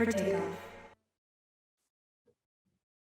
for takeoff.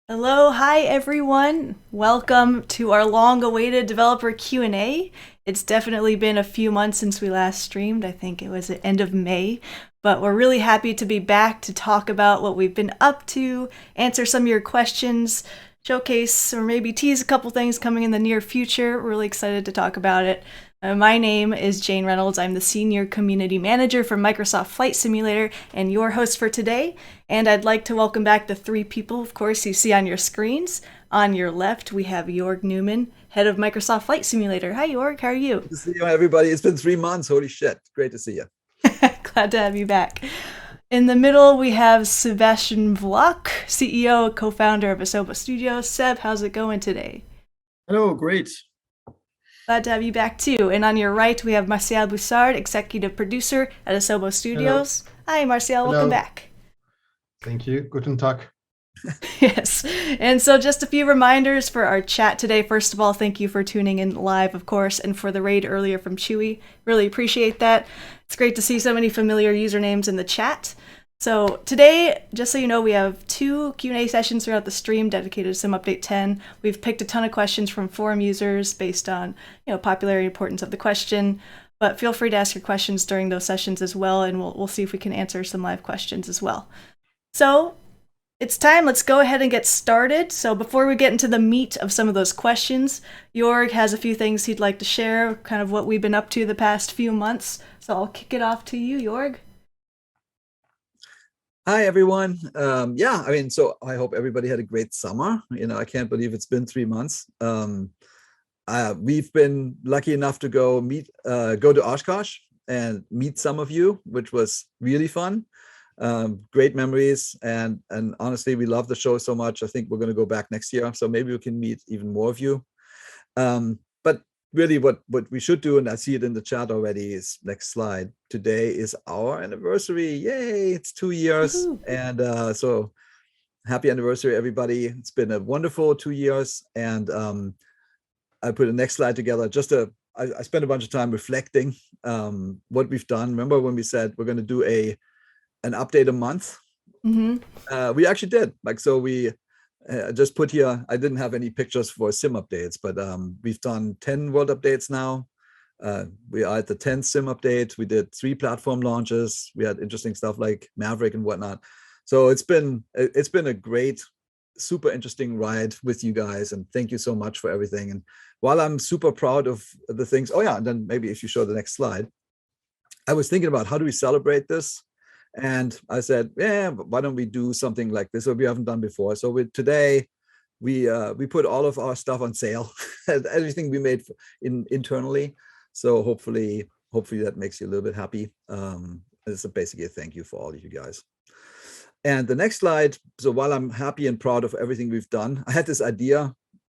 Hello, hi everyone. Welcome to our long-awaited developer Q&A. It's definitely been a few months since we last streamed. I think it was the end of May, but we're really happy to be back to talk about what we've been up to, answer some of your questions, showcase or maybe tease a couple things coming in the near future. We're really excited to talk about it. My name is Jayne Reynolds. I'm the Senior Community Manager for Microsoft Flight Simulator and your host for today. And I'd like to welcome back the three people, of course, you see on your screens. On your left, we have Jorg Neumann, Head of Microsoft Flight Simulator. Hi, Jorg. How are you? Good to see you, everybody. It's been 3 months. Holy shit. Great to see you. Glad to have you back. In the middle, we have Sebastian Wloch, CEO, co-founder of Asobo Studio. Seb, how's it going today? Hello, great. Glad to have you back too. And on your right, we have Martial Bossard, executive producer at Asobo Studios. Hello. Hi, Martial. Welcome back. Thank you. Guten Tag. Yes. And so just a few reminders for our chat today. First of all, thank you for tuning in live, of course, and for the raid earlier from Chewy. Really appreciate that. It's great to see so many familiar usernames in the chat. So today, just so you know, we have 2 Q&A sessions throughout the stream dedicated to Sim Update 10. We've picked a ton of questions from forum users based on, popularity and importance of the question. But feel free to ask your questions during those sessions as well, and we'll see if we can answer some live questions as well. So it's time. Let's go ahead and get started. So before we get into the meat of some of those questions, Jorg has a few things he'd like to share, kind of what we've been up to the past few months. So I'll kick it off to you, Jorg. Hi, everyone. So I hope everybody had a great summer. I can't believe it's been 3 months. We've been lucky enough to go to Oshkosh and meet some of you, which was really fun. Great memories. And honestly, we love the show so much. I think we're going to go back next year. So maybe we can meet even more of you. But really what we should do, and I see it in the chat already, is next slide. Today is our anniversary. Yay, it's 2 years. Woo-hoo. And so happy anniversary, everybody. It's been a wonderful 2 years. And I put the next slide together. I spent a bunch of time reflecting what we've done. Remember when we said we're going to do an update a month? Mm-hmm. We actually did. We just put here, I didn't have any pictures for sim updates, but we've done 10 world updates now. We are at the 10th sim update. We did 3 platform launches. We had interesting stuff like Maverick and whatnot. So it's been a great, super interesting ride with you guys, and thank you so much for everything. And while I'm super proud of the things, and then maybe if you show the next slide, I was thinking about how do we celebrate this? And I said, why don't we do something like this that we haven't done before? So today, we put all of our stuff on sale, everything we made internally. So hopefully that makes you a little bit happy. It's basically a thank you for all of you guys. And the next slide. So while I'm happy and proud of everything we've done, I had this idea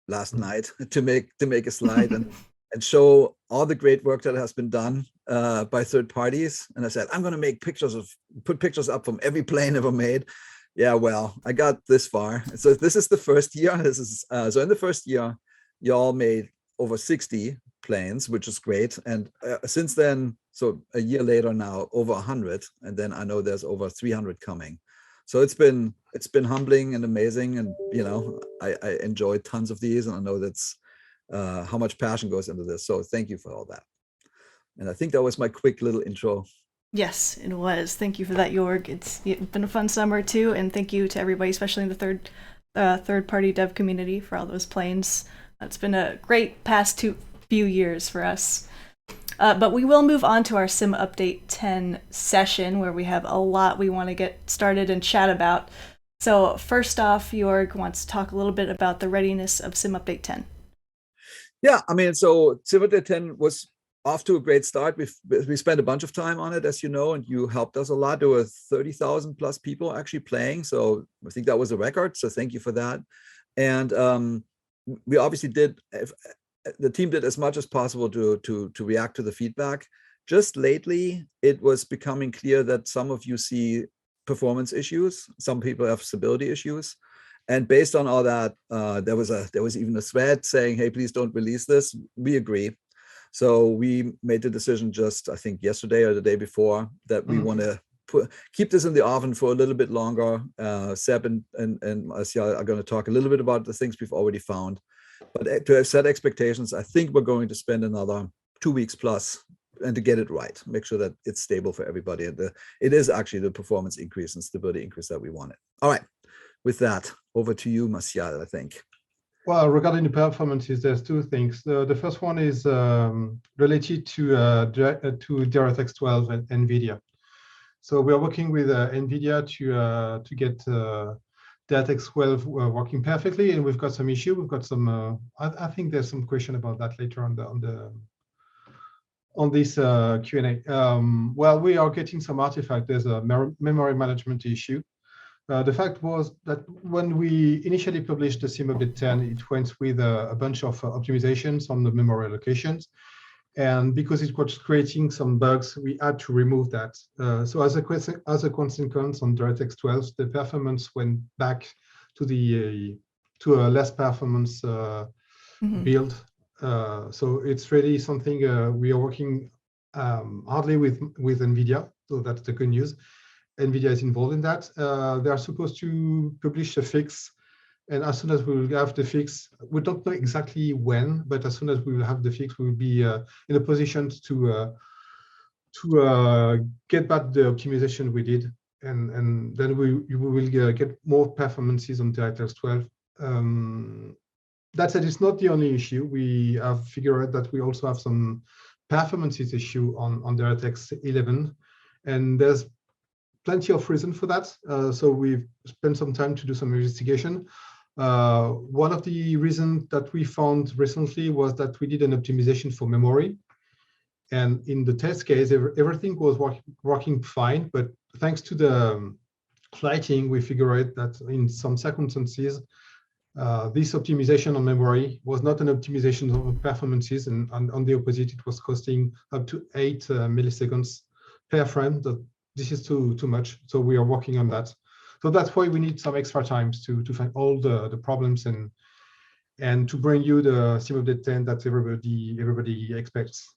last night to make a slide and show all the great work that has been done by third parties. And I said, I'm going to put pictures up from every plane ever made. Yeah, well, I got this far. So this is the first year. So in the first year, y'all made over 60 planes, which is great. And since then, so a year later now, over 100. And then I know there's over 300 coming. So it's been humbling and amazing. And, I enjoyed tons of these. And I know that's how much passion goes into this. So thank you for all that. And I think that was my quick little intro. Yes, it was. Thank you for that, Jorg. It's been a fun summer too, and thank you to everybody, especially in the third-party dev community, for all those planes. It's been a great past few years for us. But we will move on to our Sim Update 10 session, where we have a lot we want to get started and chat about. So first off, Jorg wants to talk a little bit about the readiness of Sim Update 10. Yeah, so Sim Update 10 was off to a great start. We spent a bunch of time on it, as you know, and you helped us a lot. There were 30,000 plus people actually playing. So I think that was a record. So thank you for that. And we obviously the team did as much as possible to react to the feedback. Just lately, it was becoming clear that some of you see performance issues. Some people have stability issues. And based on all that, there was even a thread saying, hey, please don't release this. We agree. So we made the decision just, I think, yesterday or the day before that we want to keep this in the oven for a little bit longer. Seb and Martial are going to talk a little bit about the things we've already found. But to set expectations, I think we're going to spend another 2 weeks plus and to get it right, make sure that it's stable for everybody. And it is actually the performance increase and stability increase that we wanted. All right, with that, over to you, Martial, I think. Well, regarding the performances, there's two things. The first one is related to DirectX 12 and NVIDIA. So we are working with NVIDIA to get DirectX 12 working perfectly, and we've got some issue. We've got some. I think there's some question about that later on this Q&A. Well, we are getting some artifact. There's a memory management issue. The fact was that when we initially published the SIM update 10, it went with a bunch of optimizations on the memory allocations. And because it was creating some bugs, we had to remove that. So as a consequence on DirectX 12, the performance went back to a less performance build. So it's really something we are working hardly with NVIDIA. So that's the good news. NVIDIA is involved in that. They are supposed to publish a fix. And as soon as we will have the fix, we don't know exactly when, but as soon as we will have the fix, we will be in a position to get back the optimization we did, and then we will get more performances on DirectX 12. That said, it's not the only issue. We have figured out that we also have some performances issue on DirectX 11, and there's plenty of reason for that. So we've spent some time to do some investigation. One of the reasons that we found recently was that we did an optimization for memory. And in the test case, everything was working fine. But thanks to the flighting, we figured out that in some circumstances, this optimization on memory was not an optimization of performances. And on the opposite, it was costing up to 8 milliseconds per frame. This is too much. So we are working on that. So that's why we need some extra times to find all the problems and to bring you the SIM update 10 that everybody expects.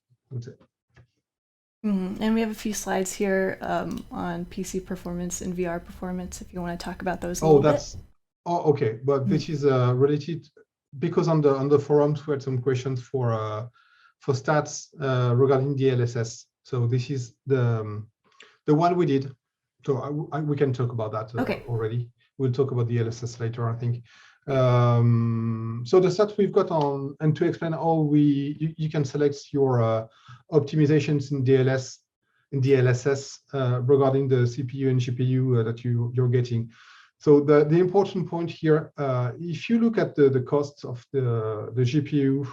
And we have a few slides here on PC performance and VR performance, if you want to talk about those a little bit. Oh, okay. But this is related because on the forums we had some questions for stats regarding DLSS. So this is the one we did. So we can talk about that already. We'll talk about the DLSS later, I think. So the stats we've got on, and to explain how you can select your optimizations in DLSS regarding the CPU and GPU that you're getting. So the important point here, if you look at the costs of the GPU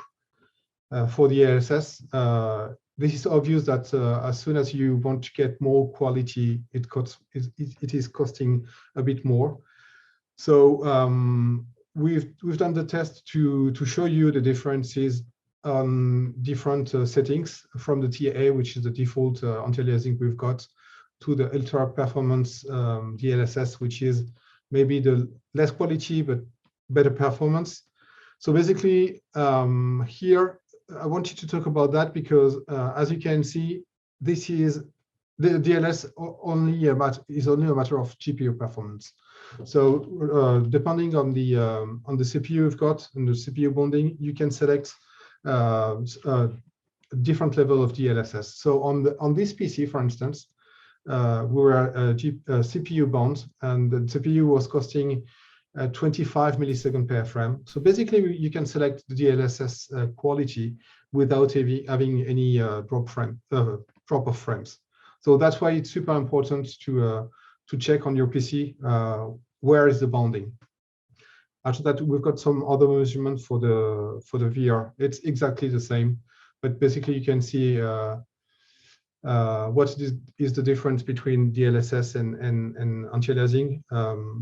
for the DLSS, this is obvious that as soon as you want to get more quality, it is costing a bit more. So we've done the test to show you the differences on different settings from the TA, which is the default anti-aliasing we've got, to the ultra performance DLSS, which is maybe the less quality but better performance. So basically here, I wanted to talk about that because as you can see, this is the DLS is only a matter of GPU performance. So depending on the CPU you've got and the CPU bonding, you can select a different level of DLSS. So on this PC, for instance, we were a CPU bond, and the CPU was costing 25 milliseconds per frame. So basically, you can select the DLSS quality without having any drop of frames. So that's why it's super important to check on your PC where is the bonding. After that, we've got some other measurements for the VR. It's exactly the same, but basically you can see what is the difference between DLSS and anti-aliasing.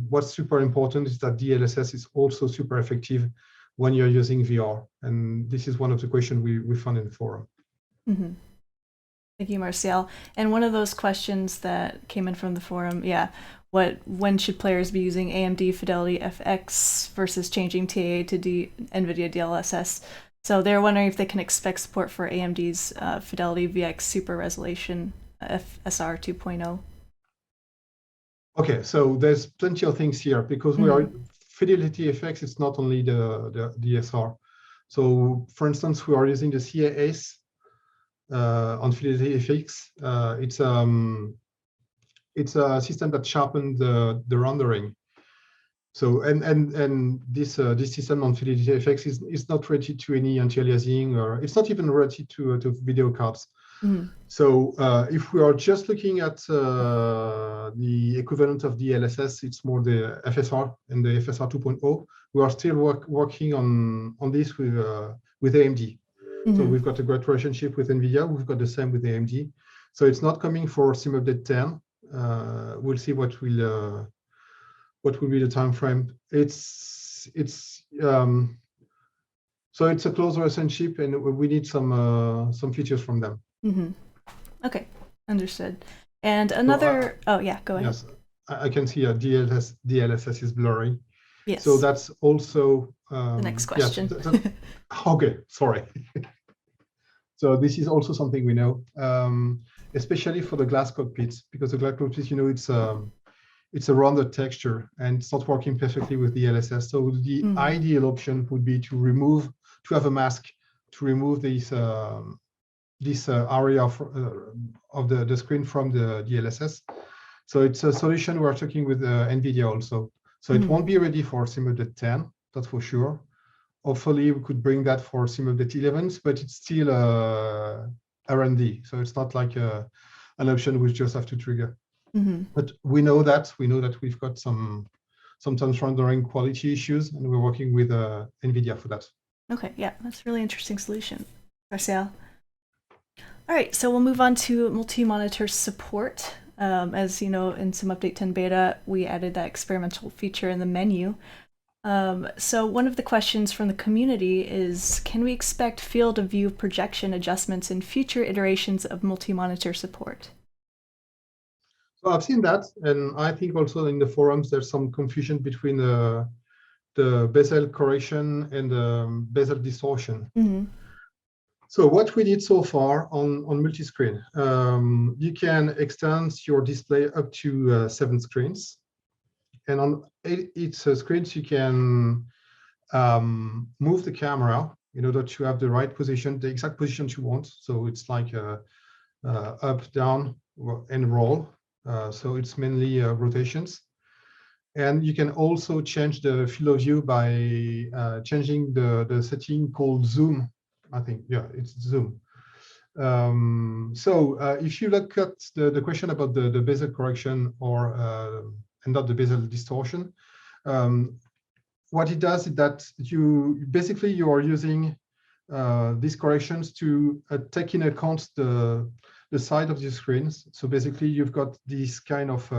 What's super important is that DLSS is also super effective when you're using VR, and this is one of the questions we found in the forum. Mm-hmm. Thank you, Martial. And one of those questions that came in from the forum, when should players be using AMD Fidelity FX versus changing TAA to NVIDIA DLSS? So they're wondering if they can expect support for AMD's Fidelity VX Super Resolution FSR 2.0. Okay, so there's plenty of things here because we are fidelity effects. It's not only the DSR. So, for instance, we are using the CAS on fidelity effects. It's a system that sharpens the rendering. So and this system on fidelity effects is not related to any anti-aliasing, or it's not even related to video cards. So if we are just looking at the equivalent of DLSS, it's more the FSR and the FSR 2.0. We are still working on this with AMD. So we've got a great relationship with NVIDIA. We've got the same with AMD. So it's not coming for Sim Update 10. We'll see what will be the time frame. So it's a close relationship, and we need some features from them. Okay, understood. And another, oh yeah, go ahead. Yes, I can see a DLSS is blurry. Yes. So that's also the next question. Yes, okay, sorry. So this is also something we know, especially for the glass cockpits, because the glass cockpits, it's a rounded texture and it's not working perfectly with the DLSS. So the ideal option would be to have a mask to remove this area of the screen from the DLSS. So it's a solution we're talking with NVIDIA also. So it won't be ready for Sim Update 10, that's for sure. Hopefully we could bring that for Sim Update 11, but it's still R&D. So it's not like an option we just have to trigger. But we know that we've got sometimes rendering quality issues, and we're working with NVIDIA for that. Okay, yeah, that's a really interesting solution. Martial. All right, so we'll move on to multi-monitor support. As you know, in Sim Update 10 beta, we added that experimental feature in the menu. So one of the questions from the community is, can we expect field of view projection adjustments in future iterations of multi-monitor support? So I've seen that, and I think also in the forums there's some confusion between the bezel correction and the bezel distortion. So what we did so far on multi-screen, you can extend your display up to 7 screens, and on each screens you can move the camera in order to have the right position, the exact position you want. So it's like up, down, and roll. So it's mainly rotations. And you can also change the field of view by changing the setting called zoom. I think, yeah, it's zoom. So if you look at the question about the bezel correction or and not the bezel distortion, what it does is that you are using these corrections to take in account the side of the screens. So basically, you've got this kind of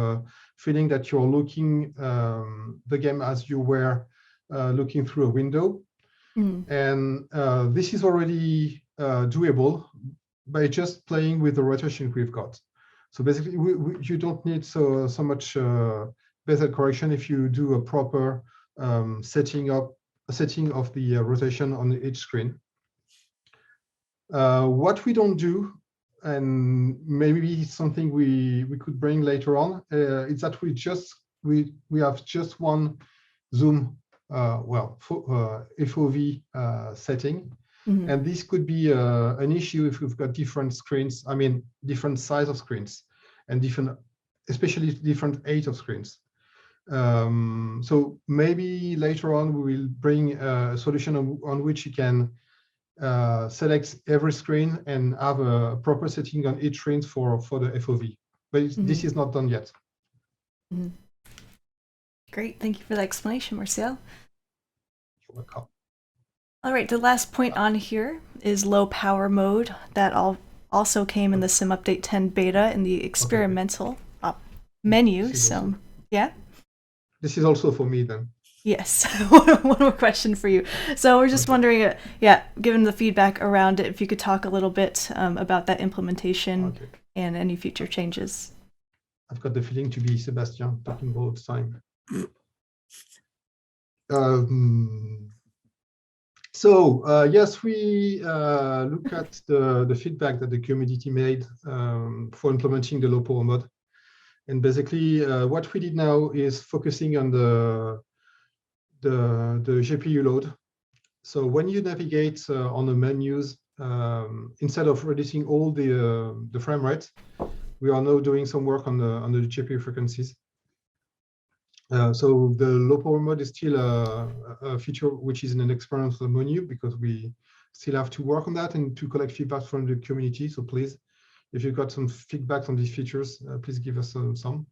feeling that you're looking the game as you were looking through a window. And this is already doable by just playing with the rotation we've got. So basically, you don't need so much bezel correction if you do a proper setting of the rotation on each screen. What we don't do, and maybe something we could bring later on, is that we have just one zoom FOV setting, and this could be an issue if we've got different screens. I mean, different size of screens, and especially different age of screens. So maybe later on we will bring a solution on which you can select every screen and have a proper setting on each screen for the FOV. But this is not done yet. Great, thank you for that explanation, Martial. You're welcome. All right, the last point on here is low power mode. That also came in the Sim Update 10 beta in the experimental menu. So, yeah? This is also for me then. Yes, one more question for you. So we're just wondering, given the feedback around it, if you could talk a little bit about that implementation and any future changes. I've got the feeling to be Sebastian talking all the time. Yes, we look at the feedback that the community made for implementing the low power mode. And basically, what we did now is focusing on the GPU load. So when you navigate on the menus, instead of reducing all the frame rates, we are now doing some work on the GPU frequencies. So the low power mode is still a feature which is in an experimental menu, because we still have to work on that and to collect feedback from the community. So please, if you've got some feedback on these features, please give us some.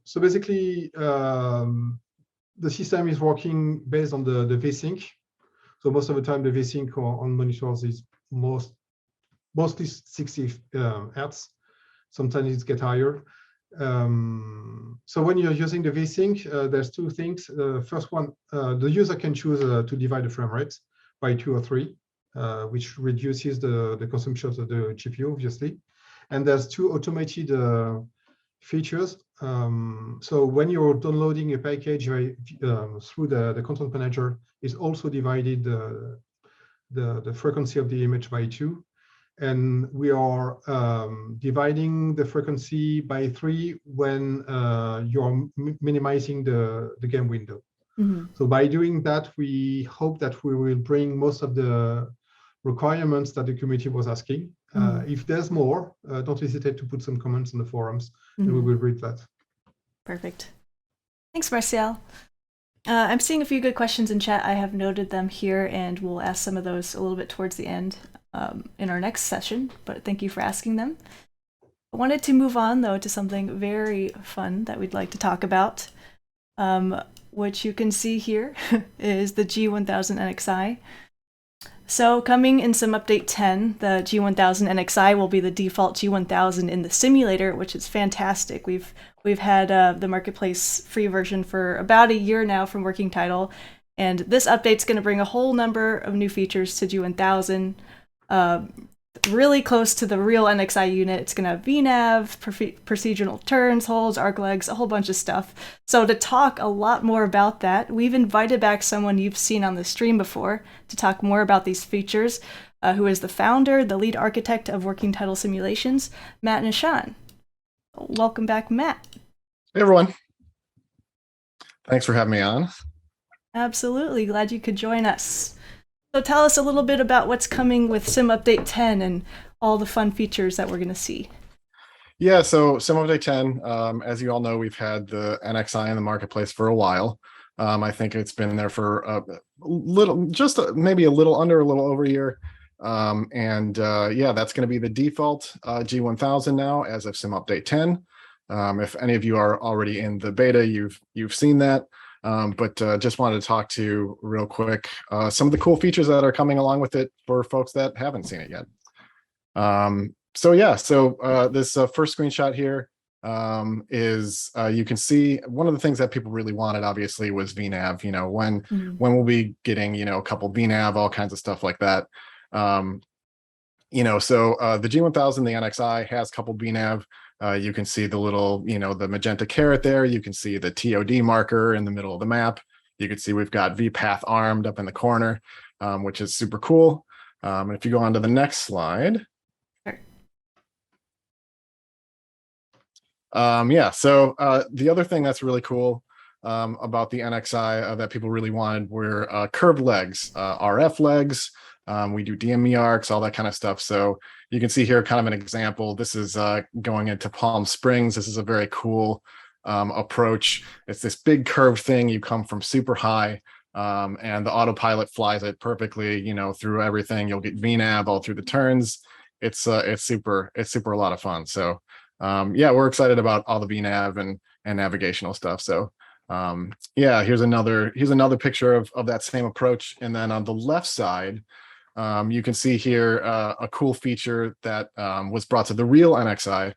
So basically, the system is working based on the vsync. So most of the time, the vsync on monitors is mostly 60 hertz. Sometimes it gets higher. So when you're using the vsync, there's two things. First one, the user can choose to divide the frame rates by 2 or 3, which reduces the consumption of the GPU, obviously. And there's 2 automated features. So when you're downloading a package through the content manager, it's also divided the frequency of the image by 2. And we are dividing the frequency by 3 when you're minimizing the game window. Mm-hmm. So by doing that, we hope that we will bring most of the requirements that the community was asking. If there's more, don't hesitate to put some comments in the forums, and we will read that. Perfect. Thanks, Martial. I'm seeing a few good questions in chat. I have noted them here, and we'll ask some of those a little bit towards the end in our next session, but thank you for asking them. I wanted to move on, though, to something very fun that we'd like to talk about, which you can see here is the G1000 NXI. So coming in some update 10, the G1000 NXI will be the default G1000 in the simulator, which is fantastic. We've had the marketplace free version for about a year now from Working Title, and this update's going to bring a whole number of new features to G1000, really close to the real NXI unit. It's going to have VNAV, procedural turns, holds, arc legs, a whole bunch of stuff. So to talk a lot more about that, we've invited back someone you've seen on the stream before to talk more about these features, who is the founder, the lead architect of Working Title Simulations, Matt Nischan. Welcome back, Matt. Hey, everyone. Thanks for having me on. Absolutely. Glad you could join us. So tell us a little bit about what's coming with Sim Update 10 and all the fun features that we're going to see. Yeah, so Sim Update 10, as you all know, we've had the NXI in the marketplace for a while. I think it's been there for a little, just maybe a little under, a little over a year. Yeah, that's going to be the default G1000 now as of Sim Update 10. If any of you are already in the beta, you've seen that. But just wanted to talk to real quick some of the cool features that are coming along with it for folks that haven't seen it yet. This first screenshot here is you can see one of the things that people really wanted, obviously, was VNAV. You know, when we'll be getting, you know, a couple VNAV, all kinds of stuff like that. The G1000, the NXI, has a couple VNAV. You can see the little, you know, the magenta caret there. You can see the TOD marker in the middle of the map. You can see we've got VPath armed up in the corner, which is super cool. If you go on to the next slide. The other thing that's really cool about the NXI that people really wanted were curved legs, RF legs. We do DME arcs, all that kind of stuff. So you can see here kind of an example. This is going into Palm Springs. This is a very cool approach. It's this big curved thing. You come from super high, and the autopilot flies it perfectly, you know, through everything. You'll get VNAV all through the turns. It's super a lot of fun. So we're excited about all the VNAV and navigational stuff. So here's another picture of that same approach. And then on the left side, you can see here a cool feature that was brought to the real NXI,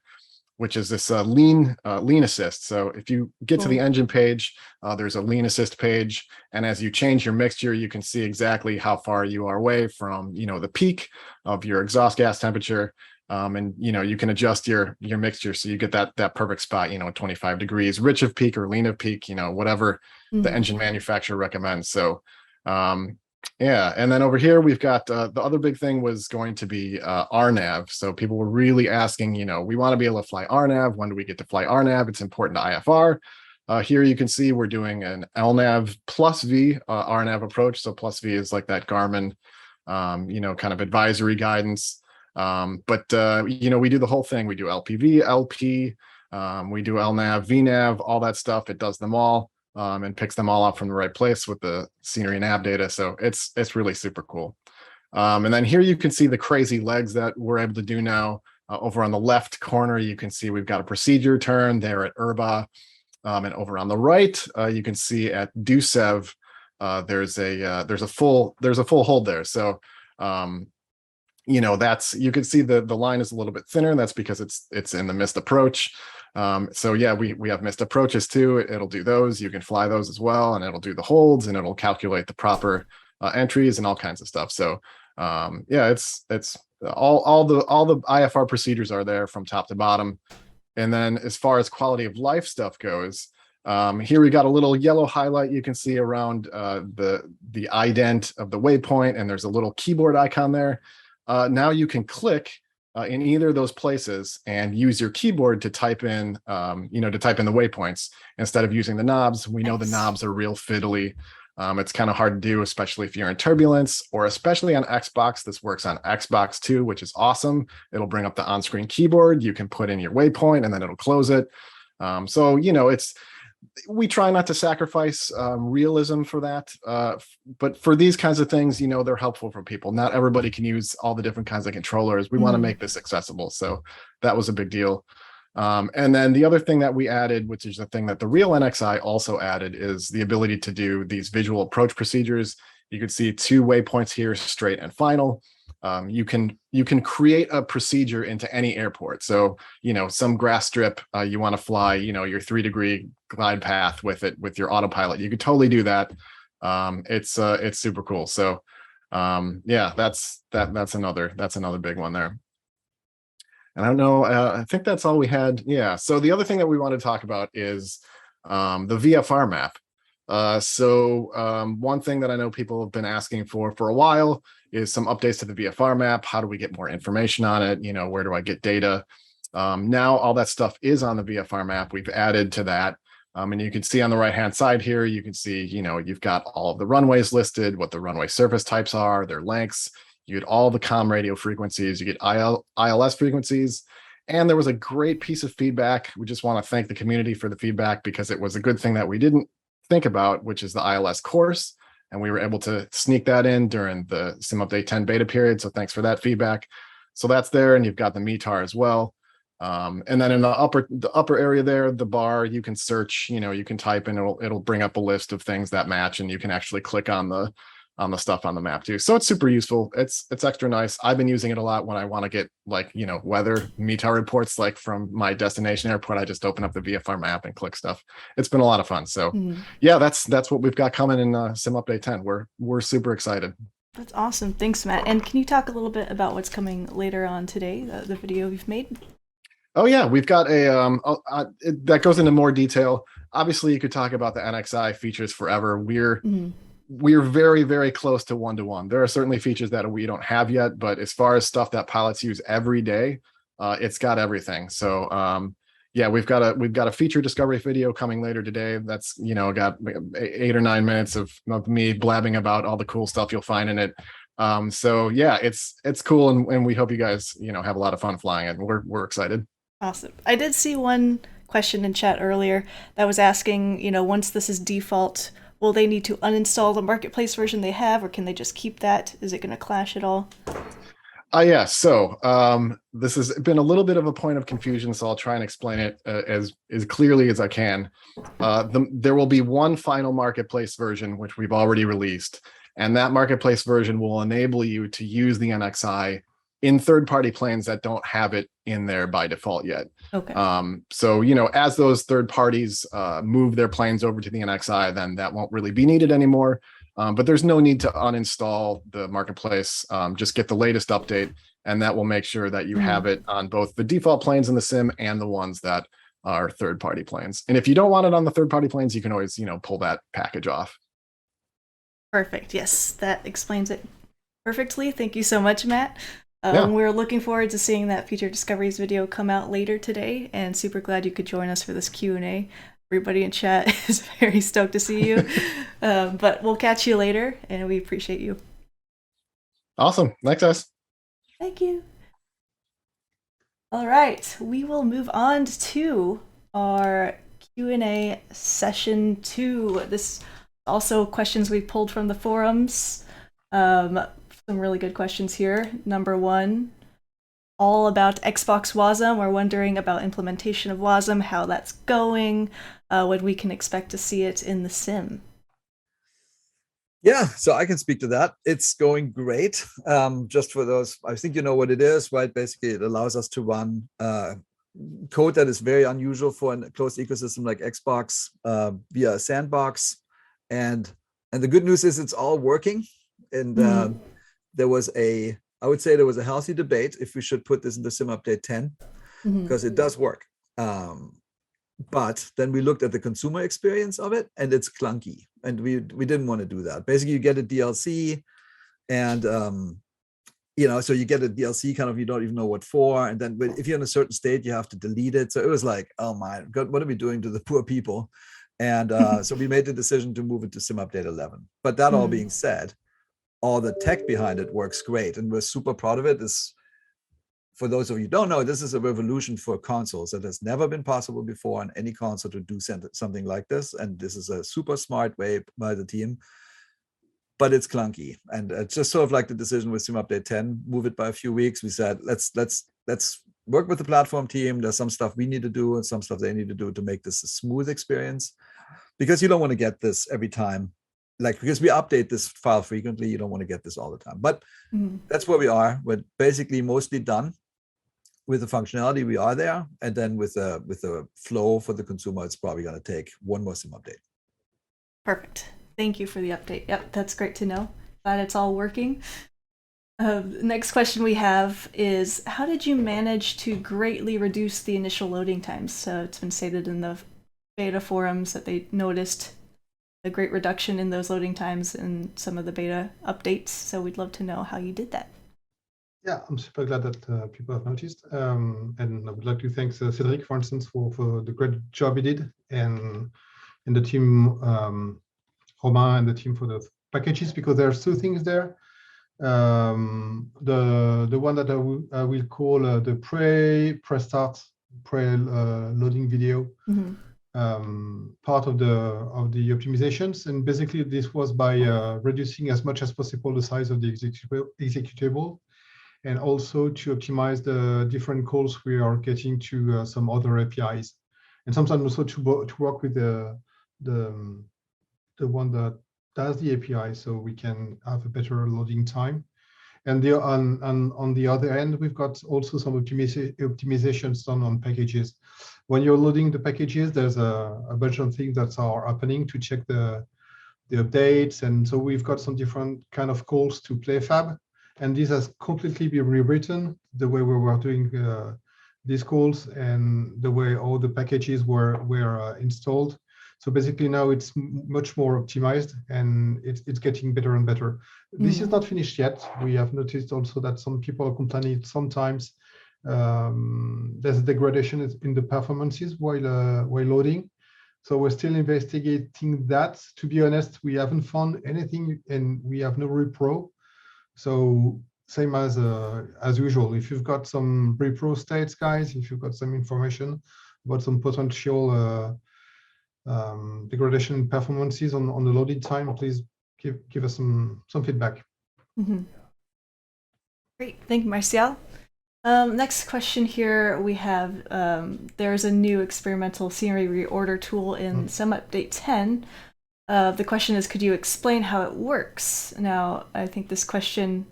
which is this lean assist. So if you get to the engine page, there's a lean assist page, and as you change your mixture, you can see exactly how far you are away from, you know, the peak of your exhaust gas temperature, and you know, you can adjust your mixture so you get that perfect spot, you know, 25 degrees, rich of peak or lean of peak, you know, whatever the engine manufacturer recommends. So Yeah, and then over here we've got the other big thing was going to be RNAV. So people were really asking, we want to be able to fly RNAV. When do we get to fly RNAV? It's important to IFR. Here you can see we're doing an LNAV plus V RNAV approach. So plus V is like that Garmin, kind of advisory guidance. But we do the whole thing. We do LPV, LP, we do LNAV, VNAV, all that stuff. It does them all. And picks them all up from the right place with the scenery nav data. So it's really super cool. And then here you can see the crazy legs that we're able to do now. Over on the left corner, you can see we've got a procedure turn there at Urba. And over on the right, you can see at Dusev, there's a full hold there. So you can see the line is a little bit thinner. That's because it's in the missed approach. So yeah, we have missed approaches too. It'll do those. You can fly those as well, and it'll do the holds, and it'll calculate the proper entries and all kinds of stuff. So yeah, it's all the IFR procedures are there from top to bottom. And then as far as quality of life stuff goes, here we got a little yellow highlight you can see around the ident of the waypoint, and there's a little keyboard icon there. Now you can click in either of those places and use your keyboard to type in, the waypoints instead of using the knobs. We know the knobs are real fiddly. It's kind of hard to do, especially if you're in turbulence, or especially on Xbox. This works on Xbox too, which is awesome. It'll bring up the on-screen keyboard. You can put in your waypoint and then it'll close it. We try not to sacrifice realism for that, but for these kinds of things, they're helpful for people. Not everybody can use all the different kinds of controllers. We want to make this accessible, so that was a big deal. And then the other thing that we added, which is the thing that the real NXI also added, is the ability to do these visual approach procedures. You can see 2 waypoints here, straight and final. You can create a procedure into any airport. So, some grass strip, you want to fly, your 3-degree glide path with it, with your autopilot. You could totally do that. It's super cool. So, yeah, that's another big one there. And I don't know, I think that's all we had. Yeah. So the other thing that we want to talk about is the VFR map. One thing that I know people have been asking for a while is some updates to the VFR map. How do we get more information on it? Where do I get data? Now all that stuff is on the VFR map. We've added to that. And you can see on the right-hand side here, you can see, you've got all of the runways listed, what the runway surface types are, their lengths. You get all the comm radio frequencies, you get ILS frequencies. And there was a great piece of feedback. We just want to thank the community for the feedback, because it was a good thing that we didn't think about, which is the ILS course. And we were able to sneak that in during the Sim Update 10 beta period. So thanks for that feedback. So that's there, and you've got the METAR as well. And then in the upper area there, the bar, you can search, you can type and it'll bring up a list of things that match, and you can actually click on the stuff on the map too. So it's super useful. It's extra nice. I've been using it a lot when I want to get weather METAR reports, like from my destination airport. I just open up the VFR map and click stuff. It's been a lot of fun. So yeah, that's what we've got coming in Sim Update 10. We're super excited. That's awesome. Thanks, Matt. And can you talk a little bit about what's coming later on today, the video you've made? Oh yeah, we've got that goes into more detail. Obviously, you could talk about the NXI features forever. We're very, very close to 1-to-1. There are certainly features that we don't have yet, but as far as stuff that pilots use every day, it's got everything. So yeah, we've got a feature discovery video coming later today. That's got 8 or 9 minutes of me blabbing about all the cool stuff you'll find in it. So yeah, it's cool, and we hope you guys have a lot of fun flying it. We're excited. Awesome. I did see one question in chat earlier that was asking, once this is default, will they need to uninstall the marketplace version they have, or can they just keep that? Is it going to clash at all? Yeah. So this has been a little bit of a point of confusion, so I'll try and explain it as clearly as I can. There will be one final marketplace version, which we've already released, and that marketplace version will enable you to use the NXI in third-party planes that don't have it in there by default yet. Okay. So, as those third parties move their planes over to the NXI, then that won't really be needed anymore. But there's no need to uninstall the marketplace. Just get the latest update, and that will make sure that you have it on both the default planes in the sim and the ones that are third-party planes. And if you don't want it on the third-party planes, you can always, pull that package off. Perfect. Yes, that explains it perfectly. Thank you so much, Matt. Yeah. We're looking forward to seeing that Feature Discoveries video come out later today, and super glad you could join us for this Q&A. Everybody in chat is very stoked to see you. But we'll catch you later, and we appreciate you. Awesome. Thanks, guys. Thank you. All right, we will move on to our Q&A session 2. This also questions we pulled from the forums. Some really good questions here. Number 1, all about Xbox WASM. We're wondering about implementation of WASM, how that's going, when we can expect to see it in the sim. Yeah, so I can speak to that. It's going great. Just for those, I think you know what it is, right? Basically, it allows us to run code that is very unusual for a closed ecosystem like Xbox via a sandbox. And the good news is it's all working. And there was I would say there was a healthy debate if we should put this into Sim Update 10, because it does work. But then we looked at the consumer experience of it, and it's clunky, and we didn't want to do that. Basically, you get a DLC, and so you get a DLC kind of, you don't even know what for, and then if you're in a certain state, you have to delete it. So it was like, oh my God, what are we doing to the poor people? And so we made the decision to move it to Sim Update 11. But that all being said, all the tech behind it works great, and we're super proud of it. For those of you who don't know, this is a revolution for consoles that has never been possible before on any console to do something like this. And this is a super smart way by the team, but it's clunky. And it's just sort of like the decision with Sim Update 10, move it by a few weeks. We said, let's work with the platform team. There's some stuff we need to do and some stuff they need to do to make this a smooth experience, because you don't want to get this every time. Because we update this file frequently, you don't want to get this all the time. But that's where we are. We're basically mostly done with the functionality. We are there, and then with the flow for the consumer, it's probably going to take one more Sim update. Perfect. Thank you for the update. Yep, that's great to know. Glad it's all working. Next question we have is, how did you manage to greatly reduce the initial loading times? So it's been stated in the beta forums that they noticed a great reduction in those loading times in some of the beta updates. So we'd love to know how you did that. Yeah, I'm super glad that people have noticed. And I would like to thank Cedric, for instance, for the great job he did, and the team, Romain and the team for the packages, because there's 2 things there. The one that I will call the pre-start, loading video, part of the optimizations. And basically this was by reducing as much as possible the size of the executable, and also to optimize the different calls we are getting to some other APIs, and sometimes also to work with the one that does the API, so we can have a better loading time. And on the other end, we've got also some optimizations done on packages. When you're loading the packages, there's a bunch of things that are happening to check the updates, and so we've got some different kind of calls to playfab. And this has completely been rewritten, the way we were doing these calls and the way all the packages were installed. So basically now it's much more optimized, and it's getting better and better. This is not finished yet. We have noticed also that some people are complaining sometimes there's a degradation in the performances while loading. So we're still investigating that. To be honest, we haven't found anything, and we have no repro. So same as usual, if you've got some repro states, guys, if you've got some information about some potential degradation in performances on the loading time, please give us some feedback. Great, thank you, Martial. Next question here we have, there's a new experimental scenery reorder tool in Sim Update 10. The question is, could you explain how it works? Now, I think this question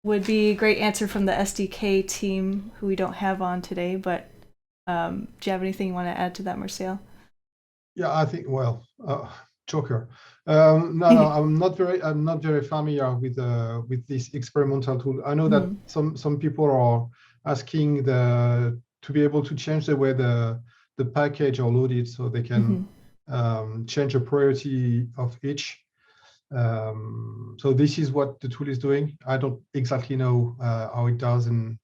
would be a great answer from the SDK team, who we don't have on today, but do you have anything you want to add to that, Martial? Yeah, I think, well, Joker. No, I'm not very familiar with this experimental tool. I know that some people are asking to be able to change the way the package are loaded, so they can change the priority of each. So this is what the tool is doing. I don't exactly know how it does, and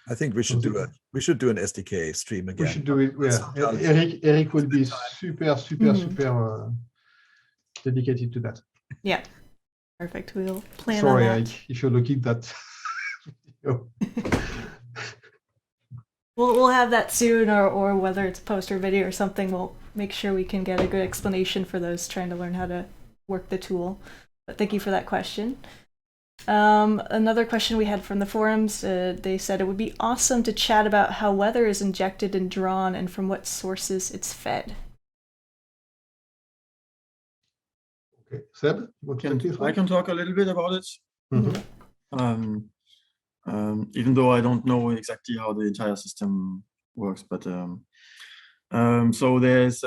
I think we should do it. We should do an SDK stream again. we should do it. Yeah, Sometimes. Eric will be super dedicated to that. Yeah, perfect. We'll plan Sorry, on that. Eric, if you're looking at that video. We'll have that soon, or whether it's post or video or something, we'll make sure we can get a good explanation for those trying to learn how to work the tool. But thank you for that question. Another question we had from the forums, they said it would be awesome to chat about how weather is injected and drawn and from what sources it's fed. Okay, Seb, I can talk a little bit about it. Mm-hmm. Even though I don't know exactly how the entire system works, but so there's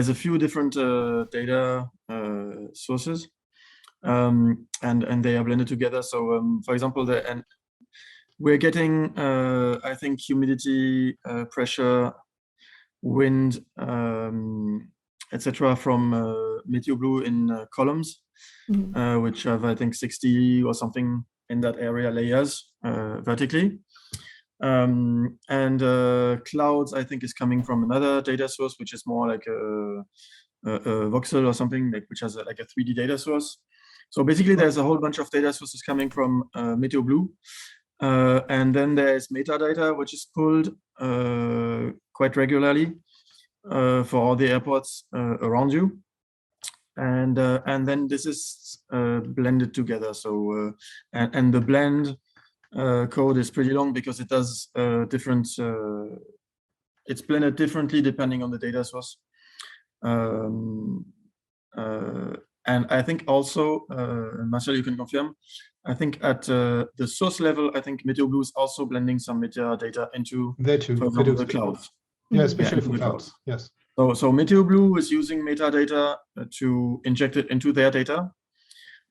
a few different data sources, and they are blended together. So for example, we're getting I think humidity, pressure, wind, etc. from MeteoBlue in columns. Which have, I think, 60 or something in that area layers vertically. And clouds, I think, is coming from another data source, which is more like a voxel or something, which has like a 3D data source. So basically, there's a whole bunch of data sources coming from MeteoBlue. And then there's metadata, which is pulled quite regularly for all the airports around you. And then this is blended together. So and the blend code is pretty long because it does different. It's blended differently depending on the data source. And I think also, Martial, you can confirm. I think at the source level, I think MeteoBlue is also blending some metadata into, there too, for example, the clouds. Yeah, especially for clouds. Yes. So MeteoBlue is using metadata to inject it into their data.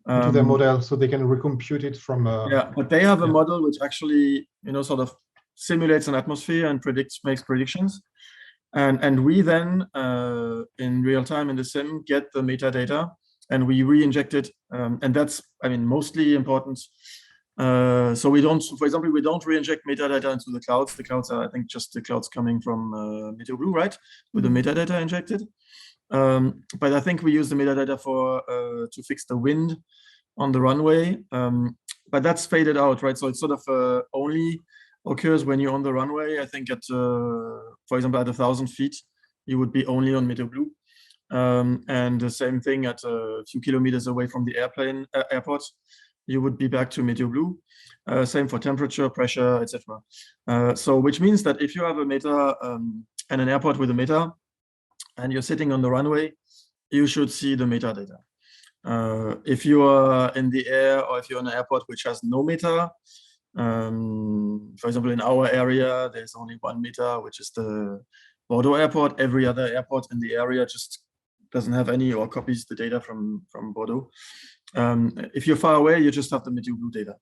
Into their model, so they can recompute it from. Yeah, but they have a model which actually, sort of simulates an atmosphere and makes predictions. And we then, in real time in the sim, get the metadata and we re-inject it. And that's, mostly important. So we don't, for example, we don't re-inject metadata into the clouds. The clouds are, I think, just the clouds coming from MeteoBlue, right? With the metadata injected. But I think we use the metadata for to fix the wind on the runway. But that's faded out, right? So it's sort of only occurs when you're on the runway. I think at, for example, at 1,000 feet, you would be only on MeteoBlue. And the same thing at a few kilometers away from the airport, you would be back to MeteoBlue. Same for temperature, pressure, etc. So which means that if you have a meta and an airport with a meta, and you're sitting on the runway, you should see the metadata. If you are in the air or if you're in an airport which has no meta, for example, in our area, there's only one meta, which is the Bordeaux airport. Every other airport in the area just doesn't have any or copies the data from Bordeaux. If you're far away, you just have the MeteoBlue data.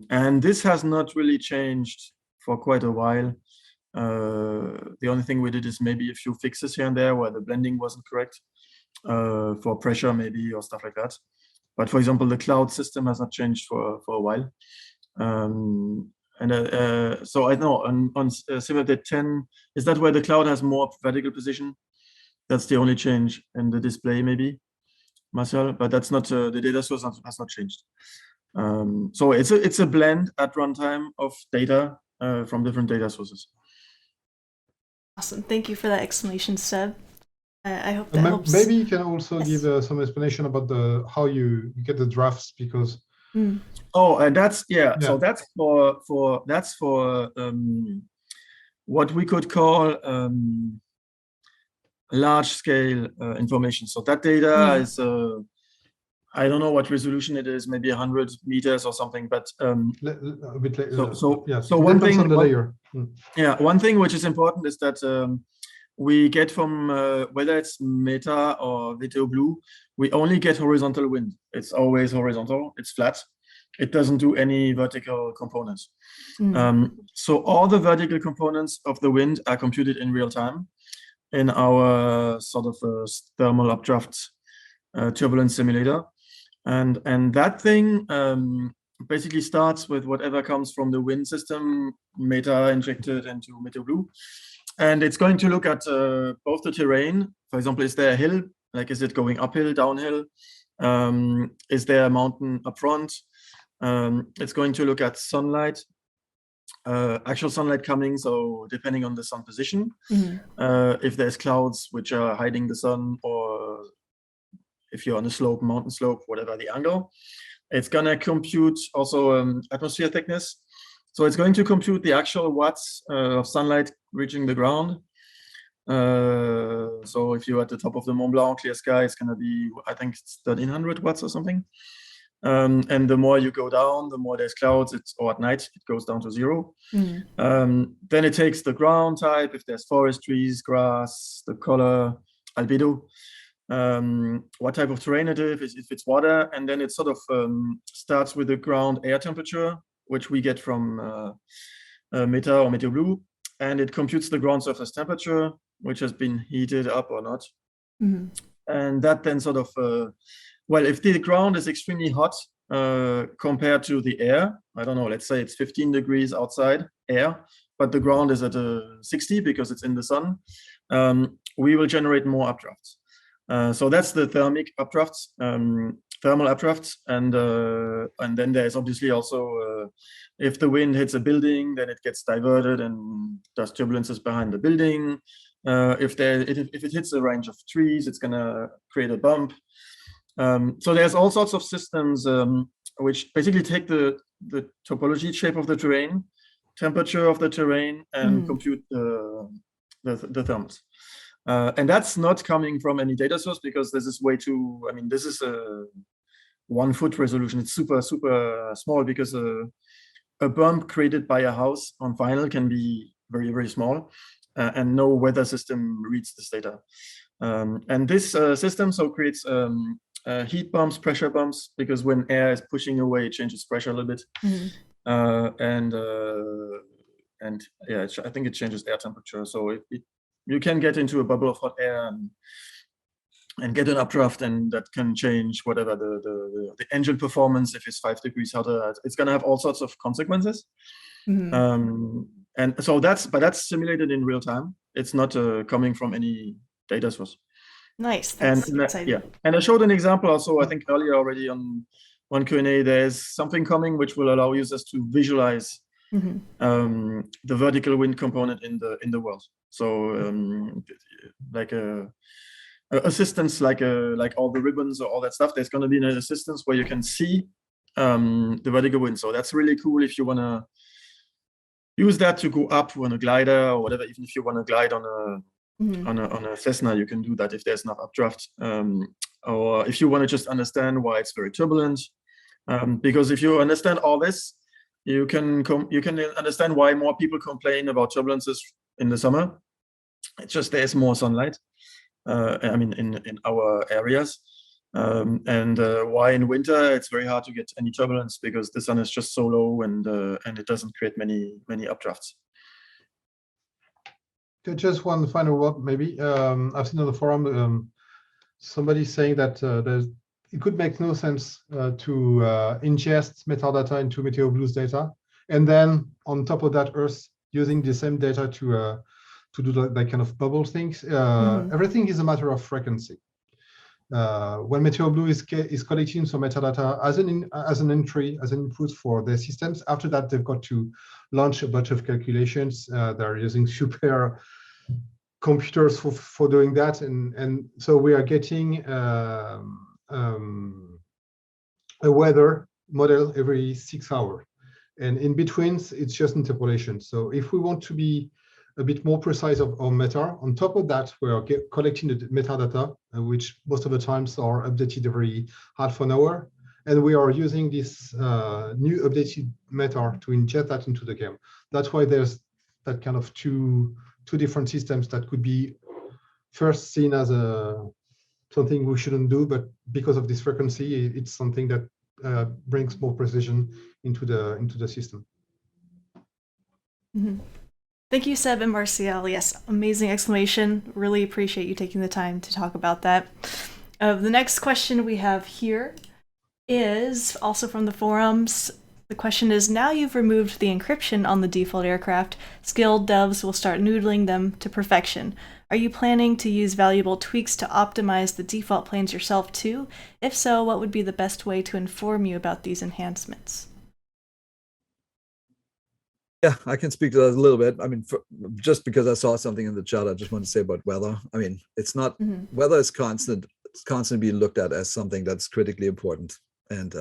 And this has not really changed for quite a while. The only thing we did is maybe a few fixes here and there where the blending wasn't correct for pressure maybe or stuff like that. But for example, the cloud system has not changed for a while. So I know on Simulate 10, is that where the cloud has more vertical position? That's the only change in the display maybe, Martial, but that's not, the data source has not changed. So it's a blend at runtime of data from different data sources. Awesome. Thank you for that explanation, Seb. I hope that helps. Maybe you can also give some explanation about how you get the drafts, because. Oh, and that's so that's for what we could call large scale information. So that data is I don't know what resolution it is, maybe 100 meters or something, but a bit later. So one thing on the layer. One thing which is important is that we get from whether it's Meta or MeteoBlue, we only get horizontal wind. It's always horizontal. It's flat. It doesn't do any vertical components. So all the vertical components of the wind are computed in real time. in our sort of thermal updraft turbulence simulator. And that thing basically starts with whatever comes from the wind system, meta injected into MeteoBlue. And it's going to look at both the terrain. For example, is there a hill? Like, is it going uphill, downhill? Is there a mountain up front? It's going to look at sunlight, actual sunlight coming, so depending on the sun position. If there's clouds which are hiding the sun, or if you're on a slope, mountain slope, whatever the angle. It's gonna compute also atmosphere thickness. So it's going to compute the actual watts of sunlight reaching the ground. So if you're at the top of the Mont Blanc, clear sky, it's gonna be, I think it's 1300 watts or something. And the more you go down, the more there's clouds, or at night, it goes down to 0. Then it takes the ground type, if there's forest, trees, grass, the color, albedo, what type of terrain it is, if it's water, and then it sort of starts with the ground air temperature, which we get from Meta or MeteoBlue, and it computes the ground surface temperature, which has been heated up or not. And that then sort of, well, if the ground is extremely hot compared to the air, I don't know, let's say it's 15 degrees outside air, but the ground is at 60 because it's in the sun, we will generate more updrafts. So that's the thermic updrafts, thermal updrafts, and then there's obviously also if the wind hits a building, then it gets diverted and does turbulences behind the building. If it hits a range of trees, it's gonna create a bump. So there's all sorts of systems which basically take the topology shape of the terrain, temperature of the terrain, and compute the thermals. And that's not coming from any data source, because this is way too, I mean, this is a 1 foot resolution. It's super, super small, because a bump created by a house on final can be very, very small, and no weather system reads this data. And this system so creates heat bumps, pressure bumps, because when air is pushing away, it changes pressure a little bit. And yeah, I think it changes air temperature. So you can get into a bubble of hot air and get an updraft, and that can change whatever the engine performance. If it's 5 degrees hotter, it's going to have all sorts of consequences. And so that's simulated in real time. It's not coming from any data source. Nice. That's exciting. Yeah, and I showed an example also, I think earlier already on one Q&A. There's something coming which will allow users to visualize the vertical wind component in the world. So like a assistance, like all the ribbons or all that stuff, there's going to be an assistance where you can see the vertical wind. So that's really cool if you want to use that to go up on a glider or whatever. Even if you want to glide on a Cessna, you can do that if there's enough updraft. Or if you want to just understand why it's very turbulent, because if you understand all this, you can understand why more people complain about turbulences in the summer. It's just there's more sunlight. I mean, in our areas, and why in winter it's very hard to get any turbulence, because the sun is just so low, and it doesn't create many updrafts. Just one final word, maybe. I've seen on the forum somebody saying that it could make no sense to ingest metadata into MeteoBlue's data, and then on top of that, Earth using the same data to do that kind of bubble things. Everything is a matter of frequency. When MeteoBlue is collecting some metadata as an entry, as an input for their systems, after that they've got to launch a bunch of calculations. They're using super computers for doing that, and so we are getting a weather model every 6 hours, and in between it's just interpolation. So if we want to be a bit more precise on meta, on top of that, we are collecting the metadata, which most of the times are updated every half an hour, and we are using this new updated meta to inject that into the game. That's why there's that kind of two different systems that could be first seen as something we shouldn't do, but because of this frequency, it's something that brings more precision into the system. Thank you, Seb and Martial. Yes, amazing explanation. Really appreciate you taking the time to talk about that. The next question we have here is also from the forums. The question is, now you've removed the encryption on the default aircraft, skilled devs will start noodling them to perfection. Are you planning to use valuable tweaks to optimize the default planes yourself too? If so, what would be the best way to inform you about these enhancements? Yeah, I can speak to that a little bit. I mean, just because I saw something in the chat, I just want to say about weather. I mean, it's not weather is constant. It's constantly being looked at as something that's critically important. And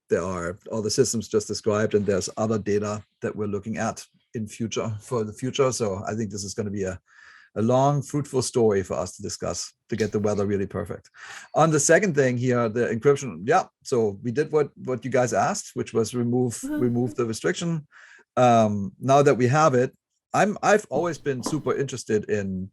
there are all the systems just described, and there's other data that we're looking at for the future. So I think this is going to be a long, fruitful story for us to discuss to get the weather really perfect. On the second thing here, the encryption. Yeah, so we did what you guys asked, which was remove the restriction. Now that we have it, I've always been super interested in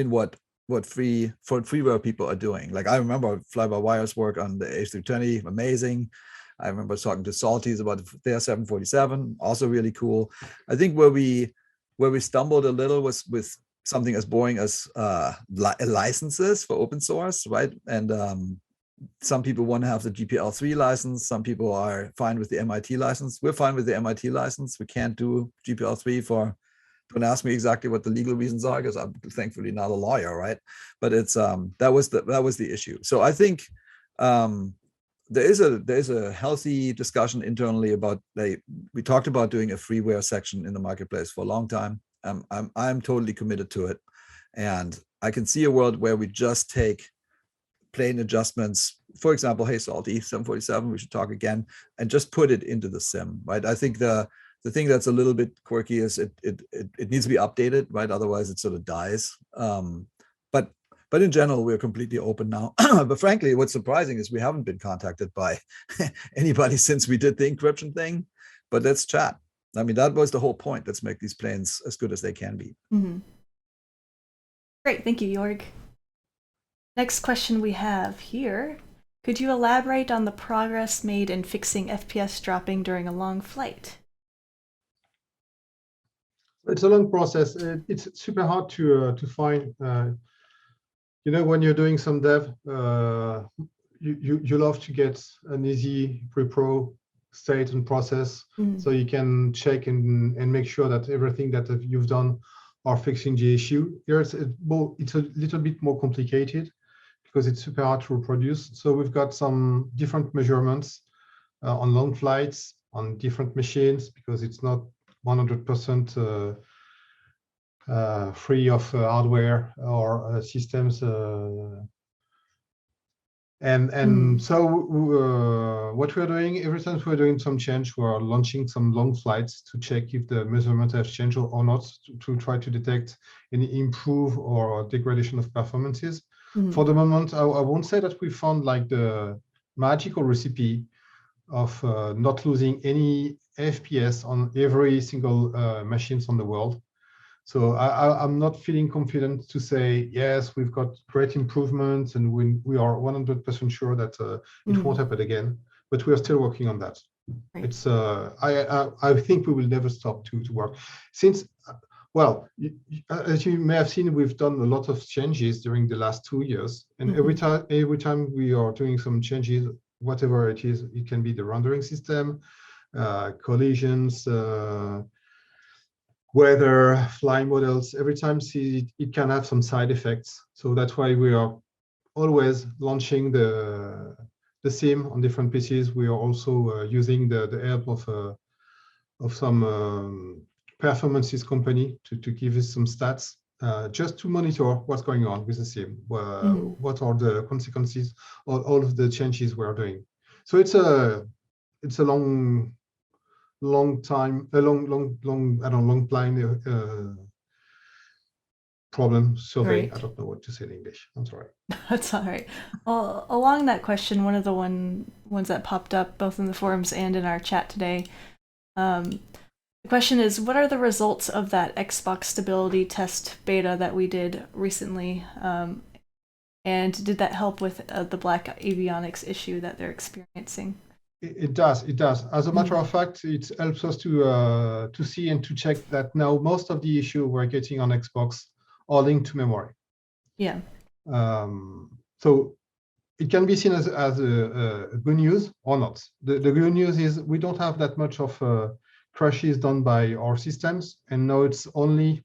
what freeware people are doing. Like I remember fly-by-wire's work on the A320, amazing. I remember talking to Salties about their 747, also really cool. I think where we stumbled a little was with something as boring as licenses for open source, right? And some people want to have the GPL3 license. Some people are fine with the MIT license. We're fine with the MIT license. We can't do GPL3 for. Don't ask me exactly what the legal reasons are, because I'm thankfully not a lawyer, right? But it's that was the issue. So I think there is a healthy discussion internally about, like, we talked about doing a freeware section in the marketplace for a long time. I'm totally committed to it, and I can see a world where we just take plane adjustments, for example, hey Salty 747, we should talk again, and just put it into the sim, right? I think the thing that's a little bit quirky is it needs to be updated, right? Otherwise it sort of dies. But in general, we're completely open now. But frankly, what's surprising is we haven't been contacted by anybody since we did the encryption thing. But let's chat. I mean, that was the whole point. Let's make these planes as good as they can be. Great, thank you, Jorg. Next question we have here. Could you elaborate on the progress made in fixing FPS dropping during a long flight? It's a long process. It's super hard to find. When you're doing some dev, you love to get an easy pre-pro state and process, so you can check and make sure that everything that you've done are fixing the issue. Here it's a little bit more complicated, because it's super hard to reproduce. So we've got some different measurements on long flights, on different machines, because it's not 100% free of hardware or systems. So what we're doing, every time we're doing some change, we're launching some long flights to check if the measurement has changed or not, to try to detect any improve or degradation of performances. For the moment, I won't say that we found like the magical recipe of not losing any FPS on every single machines on the world. So I'm not feeling confident to say, yes, we've got great improvements and we are 100% sure that it won't happen again, but we are still working on that. Right. It's I think we will never stop to work. Since, well, as you may have seen, we've done a lot of changes during the last 2 years, and every time we are doing some changes, whatever it is, it can be the rendering system, collisions, weather, flying models. Every time it can have some side effects. So that's why we are always launching the sim on different PCs. We are also using the help of some performances company to give us some stats, just to monitor what's going on with the sim, what are the consequences of all of the changes we are doing. So it's a long time, a long plan problem survey. Right. I don't know what to say in English. I'm sorry. That's all right. Well, along that question, one of the ones that popped up both in the forums and in our chat today, the question is, what are the results of that Xbox stability test beta that we did recently? And did that help with the black avionics issue that they're experiencing? It does. As a matter of fact, it helps us to see and to check that now most of the issue we're getting on Xbox are linked to memory. Yeah. So it can be seen as a good news or not. The good news is we don't have that much of crashes done by our systems, and now it's only.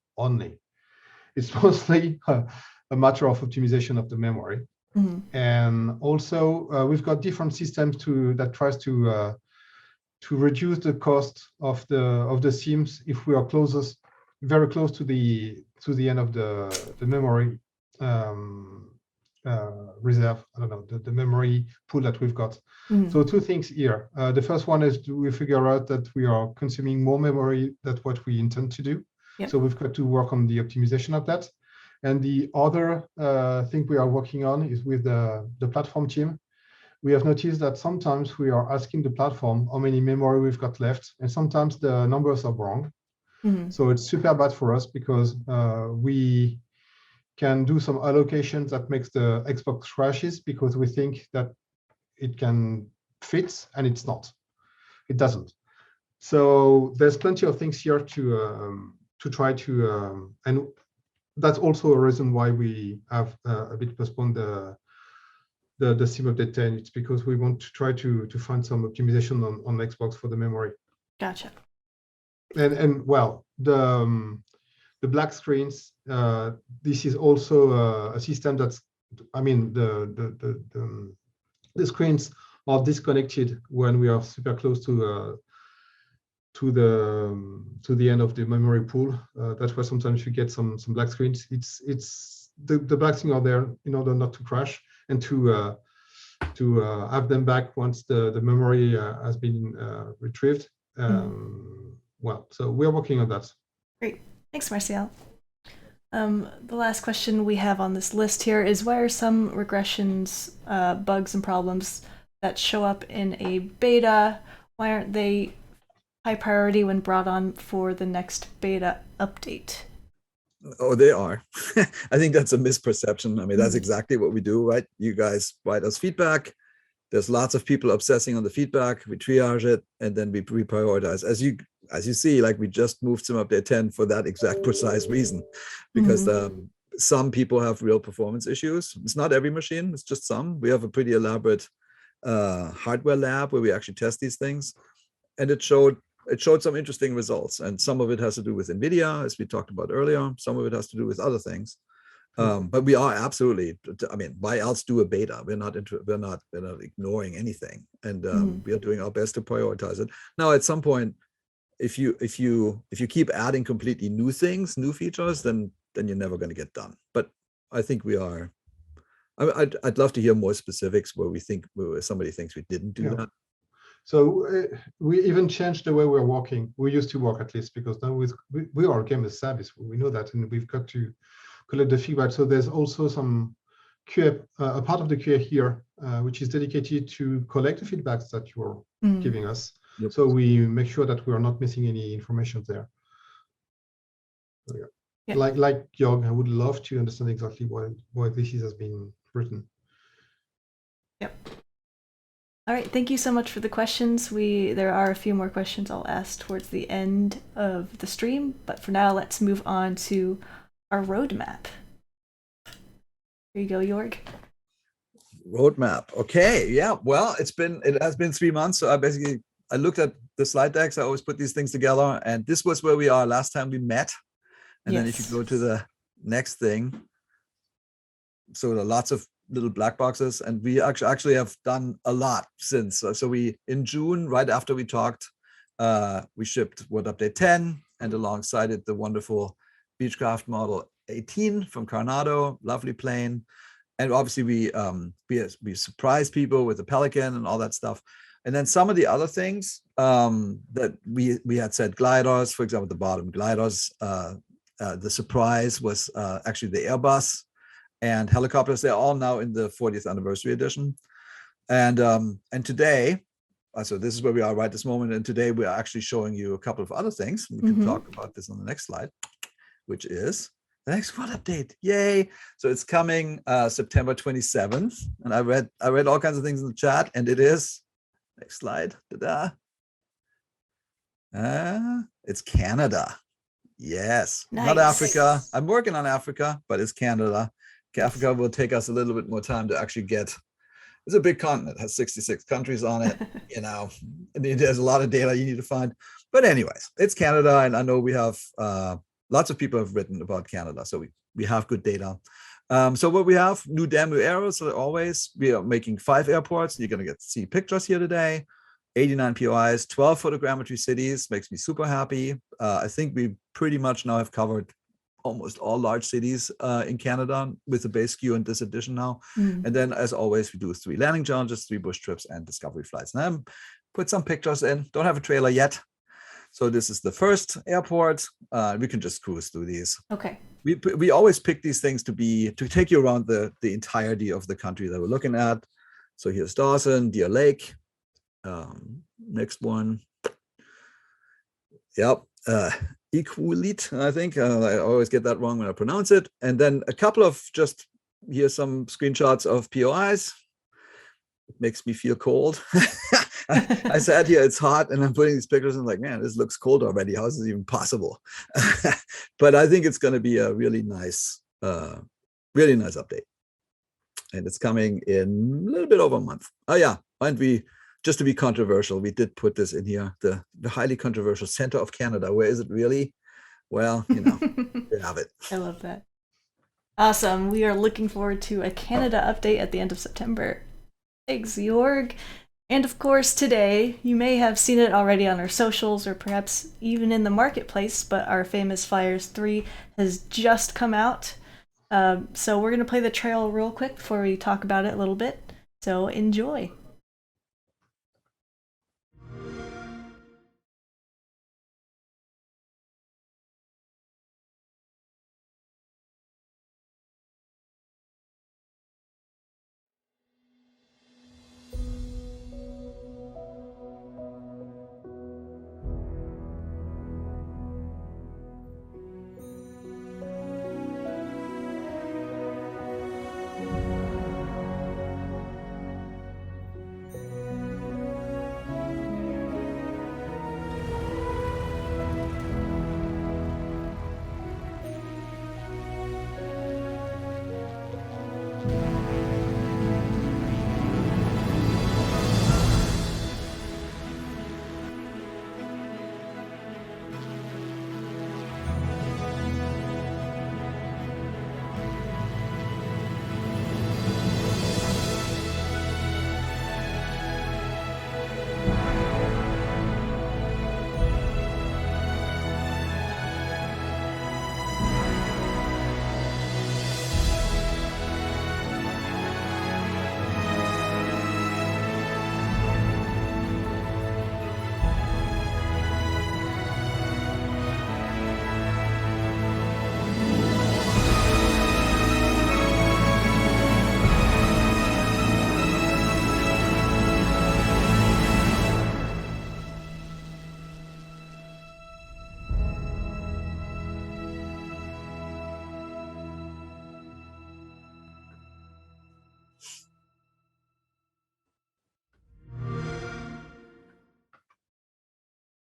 It's mostly a matter of optimization of the memory. And also we've got different systems that tries to reduce the cost of the SIMs if we are very close to the end of the memory reserve. I don't know, the memory pool that we've got. So two things here. The first one is we figure out that we are consuming more memory than what we intend to do. So we've got to work on the optimization of that. And the other thing we are working on is with the platform team. We have noticed that sometimes we are asking the platform how many memory we've got left, and sometimes the numbers are wrong. So it's super bad for us because we can do some allocations that makes the Xbox crashes because we think that it can fit, and it's not. It doesn't. So there's plenty of things here to try to and that's also a reason why we have a bit postponed the SIM update 10. It's because we want to try to find some optimization on Xbox for the memory. Gotcha. And well, the black screens. This is also a system that's. I mean, the screens are disconnected when we are super close to the end of the memory pool. That's why sometimes you get some black screens. It's the black screens are there in order not to crash and to have them back once the memory has been retrieved. Well, so we're working on that. Great, thanks, Martial. The last question we have on this list here is, why are some regressions, bugs, and problems that show up in a beta, why aren't they high priority when brought on for the next beta update? Oh, they are. I think that's a misperception. I mean, that's exactly what we do, right? You guys write us feedback. There's lots of people obsessing on the feedback. We triage it, and then we reprioritize. As you see, like, we just moved some update 10 for that exact precise reason, because some people have real performance issues. It's not every machine, it's just some. We have a pretty elaborate hardware lab where we actually test these things, and it showed some interesting results. And some of it has to do with NVIDIA, as we talked about earlier. Some of it has to do with other things. But we are absolutely, I mean, why else do a beta? We're not ignoring anything, and we are doing our best to prioritize it. Now, at some point, if you keep adding completely new things, new features, then you're never going to get done. But I think we are. I'd love to hear more specifics where somebody thinks we didn't do that. So we even changed the way we're working. We used to work, at least, because now we are a game as service. We know that, and we've got to collect the feedback. So there's also some QA, a part of the QA here, which is dedicated to collect the feedbacks that you're giving us. Yep. So we make sure that we are not missing any information there. So, yeah. Like Jorg, I would love to understand exactly why this has been written. Yep. All right, thank you so much for the questions. There are a few more questions I'll ask towards the end of the stream, but for now, let's move on to our roadmap. Here you go, Jorg. Roadmap. Okay, yeah. Well, it has been 3 months. So I looked at the slide decks. I always put these things together, and this was where we are last time we met. And then if you go to the next thing, so there are lots of little black boxes, and we actually have done a lot since. So we, in June, right after we talked, we shipped Word Update 10, and alongside it, the wonderful Beechcraft Model 18 from Coronado, lovely plane. And obviously we surprised people with the Pelican and all that stuff. And then some of the other things that we had said, gliders, for example, the bottom gliders, the surprise was actually the Airbus and helicopters. They're all now in the 40th anniversary edition. And today, so this is where we are right this moment. And today we are actually showing you a couple of other things. We can talk about this on the next slide, which is the next Word Update. Yay. So it's coming September 27th. And I read all kinds of things in the chat, and it is Next slide. Ta-da. It's Canada. Yes, not Nice. Africa. I'm working on Africa, but it's Canada. Africa will take us a little bit more time to actually get. It's a big continent, has 66 countries on it. There's a lot of data you need to find. But anyways, it's Canada, and I know we have lots of people have written about Canada, so we have good data. So what we have, new demo areas, so always, we are making 5 airports. You're going to get to see pictures here today. 89 POIs, 12 photogrammetry cities, makes me super happy. I think we pretty much now have covered almost all large cities in Canada with the base queue in this edition now. And then, as always, we do 3 landing challenges, 3 bush trips, and discovery flights. And I put some pictures in. Don't have a trailer yet. So this is the first airport. We can just cruise through these. Okay. We always pick these things to take you around the entirety of the country that we're looking at. So here's Dawson, Deer Lake. Next one. Yep. Equalit, I think. I always get that wrong when I pronounce it. And then a couple of here's some screenshots of POIs. It makes me feel cold. I sat here, it's hot, and I'm putting these pictures and I'm like, man, this looks cold already. How is this even possible? But I think it's going to be a really nice update. And it's coming in a little bit over a month. Oh yeah, and just to be controversial, we did put this in here, the highly controversial center of Canada. Where is it really? Well, we have it. I love that. Awesome. We are looking forward to a Canada update at the end of September. Thanks, Jorg. And of course, today, you may have seen it already on our socials or perhaps even in the marketplace, but our Famous Flyers 3 has just come out. So we're going to play the trail real quick before we talk about it a little bit. So enjoy.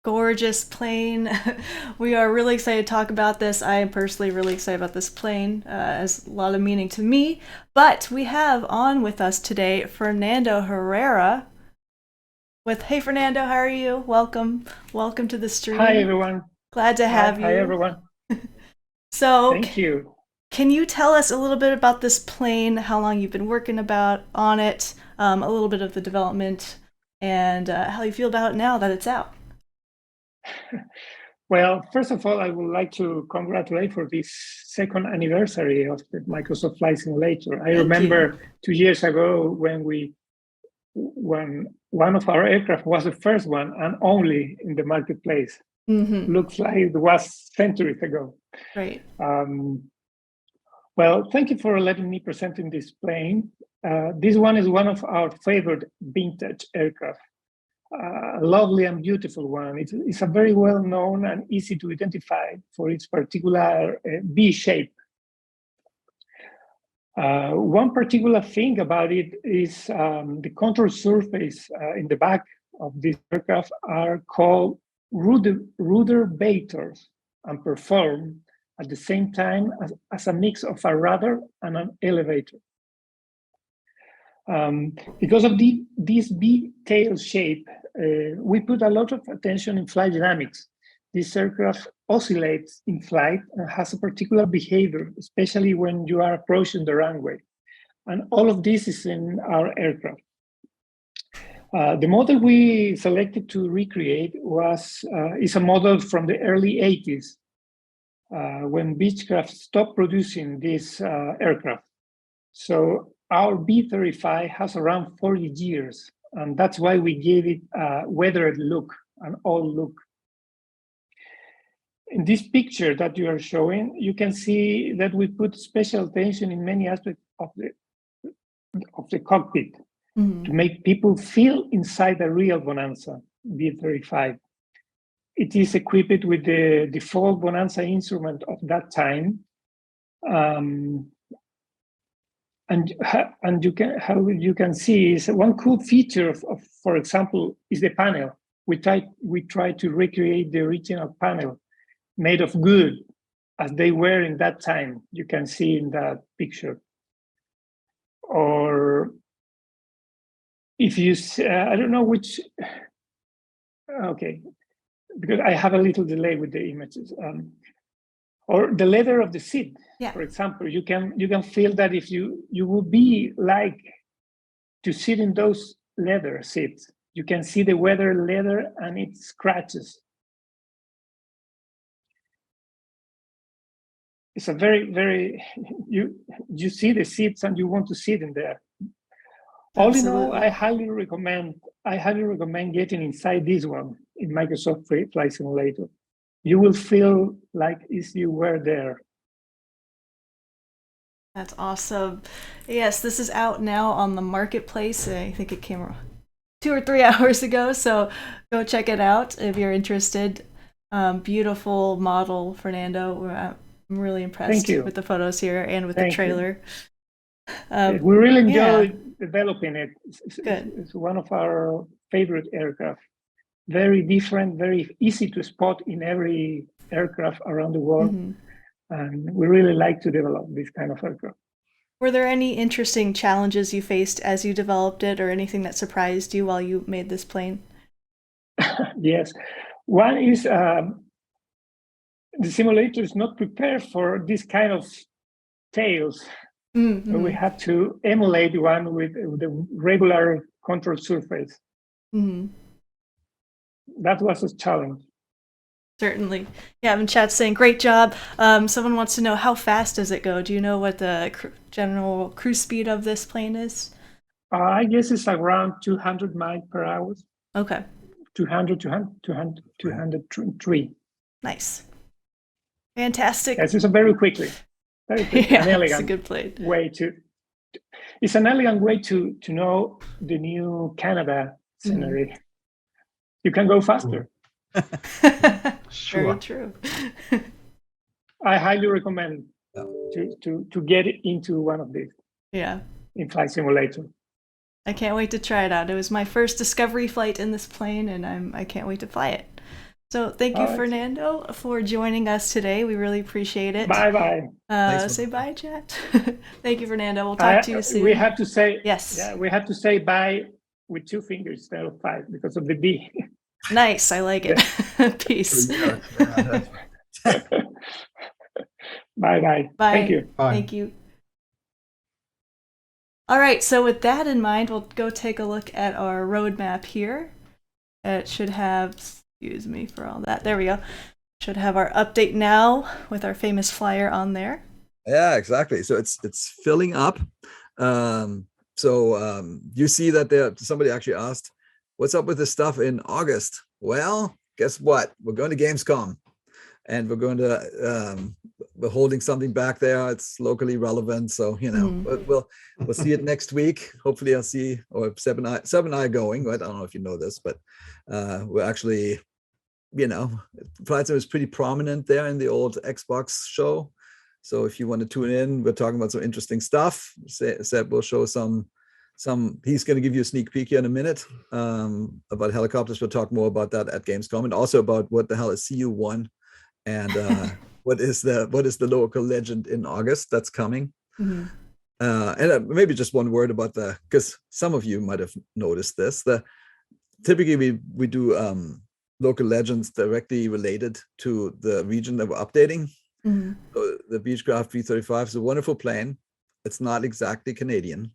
Gorgeous plane. We are really excited to talk about this. I am personally really excited about this plane. Has a lot of meaning to me. But we have on with us today Fernando Herrera. Hey Fernando, how are you? Welcome to the stream. Hi everyone. Glad to have you. Hi everyone. So thank you. Can you tell us a little bit about this plane? How long you've been working on it? A little bit of the development and how you feel about it now that it's out. Well, first of all, I would like to congratulate for this second anniversary of the Microsoft Flight Simulator. I remember 2 years ago when one of our aircraft was the first one and only in the marketplace. Looks like it was centuries ago. Right. Well, thank you for letting me present in this plane. This one is one of our favorite vintage aircraft. A lovely and beautiful one. It's a very well-known and easy to identify for its particular V shape. One particular thing about it is the control surface in the back of these aircraft are called ruddervators and perform at the same time as a mix of a rudder and an elevator. Because of this V-tail shape, we put a lot of attention in flight dynamics. This aircraft oscillates in flight and has a particular behavior, especially when you are approaching the runway. And all of this is in our aircraft. The model we selected to recreate is a model from the early 80s, when Beechcraft stopped producing this aircraft. So our B-35 has around 40 years, and that's why we gave it a weathered look, an old look. In this picture that you are showing, you can see that we put special attention in many aspects of the cockpit to make people feel inside a real Bonanza B-35. It is equipped with the default Bonanza instrument of that time. And you can see is one cool feature of, for example, is the panel. We try to recreate the original panel made of wood as they were in that time. You can see in that picture. Or if you, I don't know which, okay, because I have a little delay with the images. Or the leather of the seat, for example, you can feel that if you would be like to sit in those leather seats, you can see the weather leather and it scratches. It's a very, very, you see the seats and you want to sit in there. All in all, I highly recommend getting inside this one in Microsoft Flight Simulator. You will feel like if you were there. That's awesome. Yes, this is out now on the marketplace. I think it came 2 or 3 hours ago, so go check it out if you're interested. Beautiful model, Fernando. I'm really impressed with the photos here and with the trailer. We really enjoy developing it. It's one of our favorite aircraft. Very different, very easy to spot in every aircraft around the world. And we really like to develop this kind of aircraft. Were there any interesting challenges you faced as you developed it, or anything that surprised you while you made this plane? Yes. One is the simulator is not prepared for this kind of tails. So we had to emulate one with the regular control surface. That was a challenge. Certainly. Yeah, I'm in chat saying, great job. Someone wants to know, how fast does it go? Do you know what the general cruise speed of this plane is? I guess it's around 200 miles per hour. Okay. 203. Nice. Fantastic. Yes, it's a very quickly. Yeah, it's a good plane. It's an elegant way to know the new Canada scenery. You can go faster. Sure. Very true. I highly recommend to get into one of these. Yeah. In Flight Simulator. I can't wait to try it out. It was my first discovery flight in this plane, and I can't wait to fly it. So thank you, Fernando, for joining us today. We really appreciate it. Bye-bye. Say bye, chat. Thank you, Fernando. We'll talk to you soon. We have to say yes. Yeah, we have to say bye with 2 fingers instead of 5 because of the B. Nice. I like it. Peace. Bye-bye. Bye. Thank you. Bye. Thank you. All right. So with that in mind, we'll go take a look at our roadmap here. It should have... Excuse me for all that. There we go. Should have our update now with our famous flyer on there. Yeah, exactly. So it's filling up. You see that somebody actually asked, what's up with this stuff in August? Well, guess what? We're going to Gamescom, and we're going to we're holding something back there. It's locally relevant, so but we'll see it next week. Hopefully, I'll see Seb and I going. Right? I don't know if you know this, but we're actually, Flight Sim is pretty prominent there in the old Xbox show. So if you want to tune in, we're talking about some interesting stuff. Seb will show some he's going to give you a sneak peek here in a minute about helicopters. We'll talk more about that at Gamescom, and also about what the hell is CU1 and what is the local legend in August that's coming. Mm-hmm. And maybe just one word about because some of you might have noticed this. Typically we do local legends directly related to the region that we're updating. Mm-hmm. So the Beechcraft V35 is a wonderful plane. It's not exactly Canadian.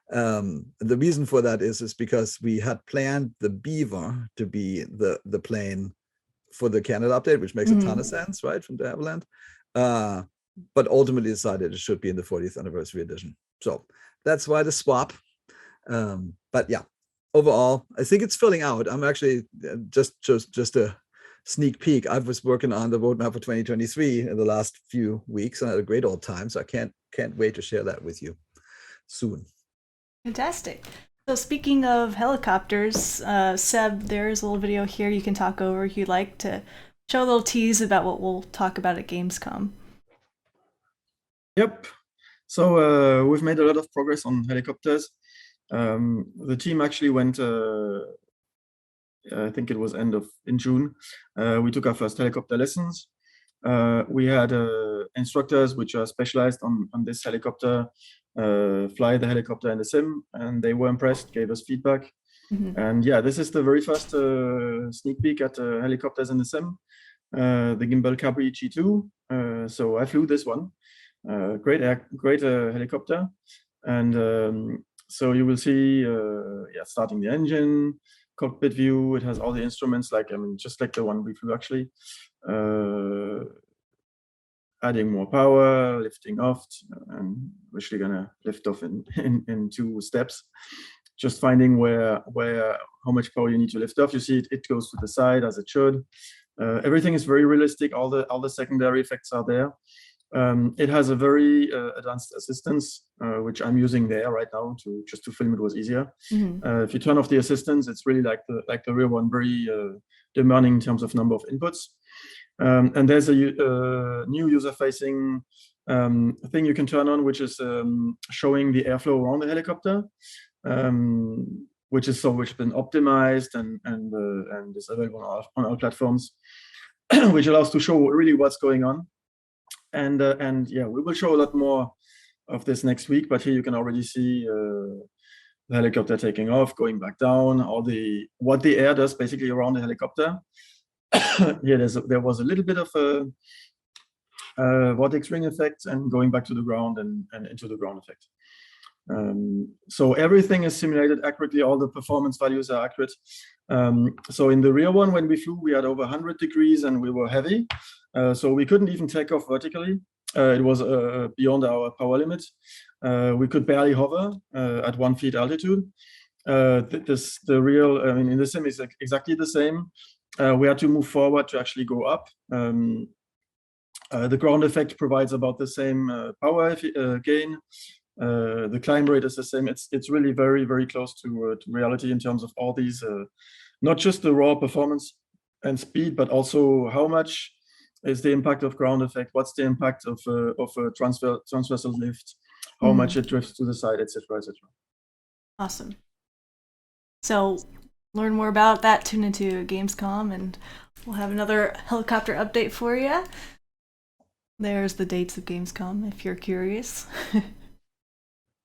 The reason for that is because we had planned the Beaver to be the plane for the Canada update, which makes a ton of sense, right, from the Havilland. But ultimately decided it should be in the 40th anniversary edition. So that's why the swap. But yeah, overall, I think it's filling out. I'm actually just a sneak peek. I was working on the roadmap for 2023 in the last few weeks, and I had a great old time. So I can't wait to share that with you soon. Fantastic. So speaking of helicopters, Seb, there's a little video here you can talk over if you'd like to show a little tease about what we'll talk about at Gamescom. Yep. So we've made a lot of progress on helicopters. The team actually went, I think it was in June. We took our first helicopter lessons. We had instructors which are specialized on this helicopter, fly the helicopter in the sim, and they were impressed, gave us feedback. Mm-hmm. And yeah, this is the very first sneak peek at helicopters in the sim, the Gimbal Cabri G2. So I flew this one. Great helicopter. And so you will see, starting the engine, cockpit view. It has all the instruments, just like the one we flew actually. Adding more power, lifting off, and we're actually gonna lift off in 2 steps. Just finding how much power you need to lift off. You see it goes to the side as it should. Everything is very realistic. All the secondary effects are there. It has a very advanced assistance, which I'm using there right now just to film it was easier. Mm-hmm. If you turn off the assistance, it's really like the real one, very demanding in terms of number of inputs. And there's a new user-facing thing you can turn on, which is showing the airflow around the helicopter, which has been optimized and is available on all platforms, which allows to show really what's going on. And yeah, we will show a lot more of this next week, but here you can already see the helicopter taking off, going back down, what the air does basically around the helicopter. Yeah, there was a little bit of a vortex ring effect and going back to the ground and into the ground effect. So everything is simulated accurately. All the performance values are accurate. So in the real one, when we flew, we had over 100 degrees and we were heavy. So we couldn't even take off vertically. It was beyond our power limit. We could barely hover at 1 feet altitude. The real, in the sim is exactly the same. We had to move forward to actually go up. The ground effect provides about the same power gain. The climb rate is the same. It's really very, very close to reality in terms of all these, not just the raw performance and speed, but also how much is the impact of ground effect, what's the impact of a transversal lift, how much it drifts to the side, etc., etc. Awesome. So learn more about that, tune into Gamescom, and we'll have another helicopter update for you. There's the dates of Gamescom if you're curious.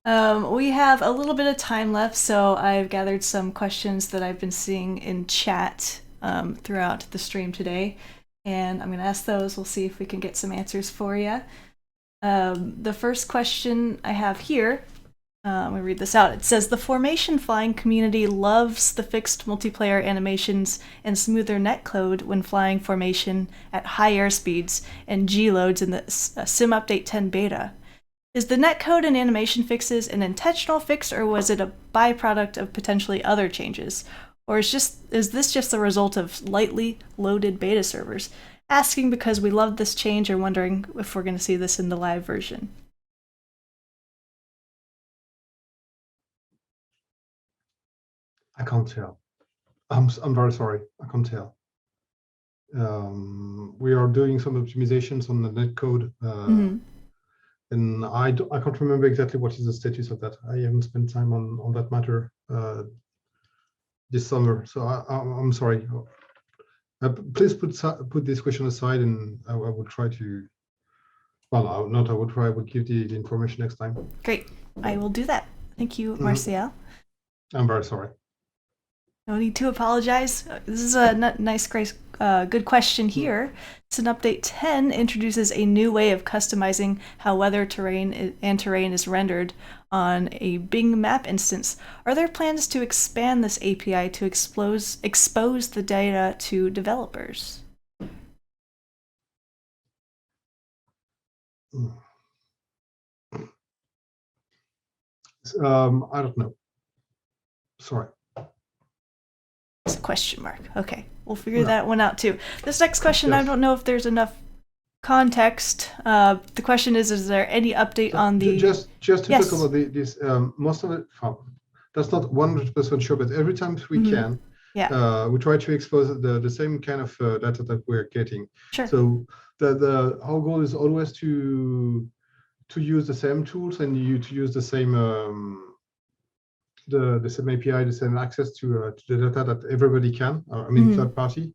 We have a little bit of time left, so I've gathered some questions that I've been seeing in chat throughout the stream today, and I'm going to ask those. We'll see if we can get some answers for you. The first question I have here, let me read this out. It says, the formation flying community loves the fixed multiplayer animations and smoother netcode when flying formation at high airspeeds and G-loads in the Sim Update 10 beta. Is the netcode and animation fixes an intentional fix, or was it a byproduct of potentially other changes? Or is this just the result of lightly loaded beta servers? Asking because we love this change and wondering if we're going to see this in the live version. I can't tell. I'm very sorry. I can't tell. We are doing some optimizations on the netcode And I can't remember exactly what is the status of that. I haven't spent time on that matter this summer, so I'm sorry. Please put this question aside, and I will try to. Well, I will try. I will give the information next time. Great. I will do that. Thank you, Martial. I'm very sorry. No need to apologize. This is a nice, good question here. So, update 10 introduces a new way of customizing how weather, terrain is rendered on a Bing map instance. Are there plans to expand this API to expose the data to developers? I don't know. Sorry. It's a question mark. Okay, we'll figure that one out too. This next question, Yes. I don't know if there's enough context. The question is there any update on the... Just to Yes. talk about this, most of it, that's not 100% sure, but every time we can, we try to expose the same kind of data that we're getting. Sure. So our goal is always to use the same tools and to use the same the same API, the same access to the data that everybody can. I mean, third party.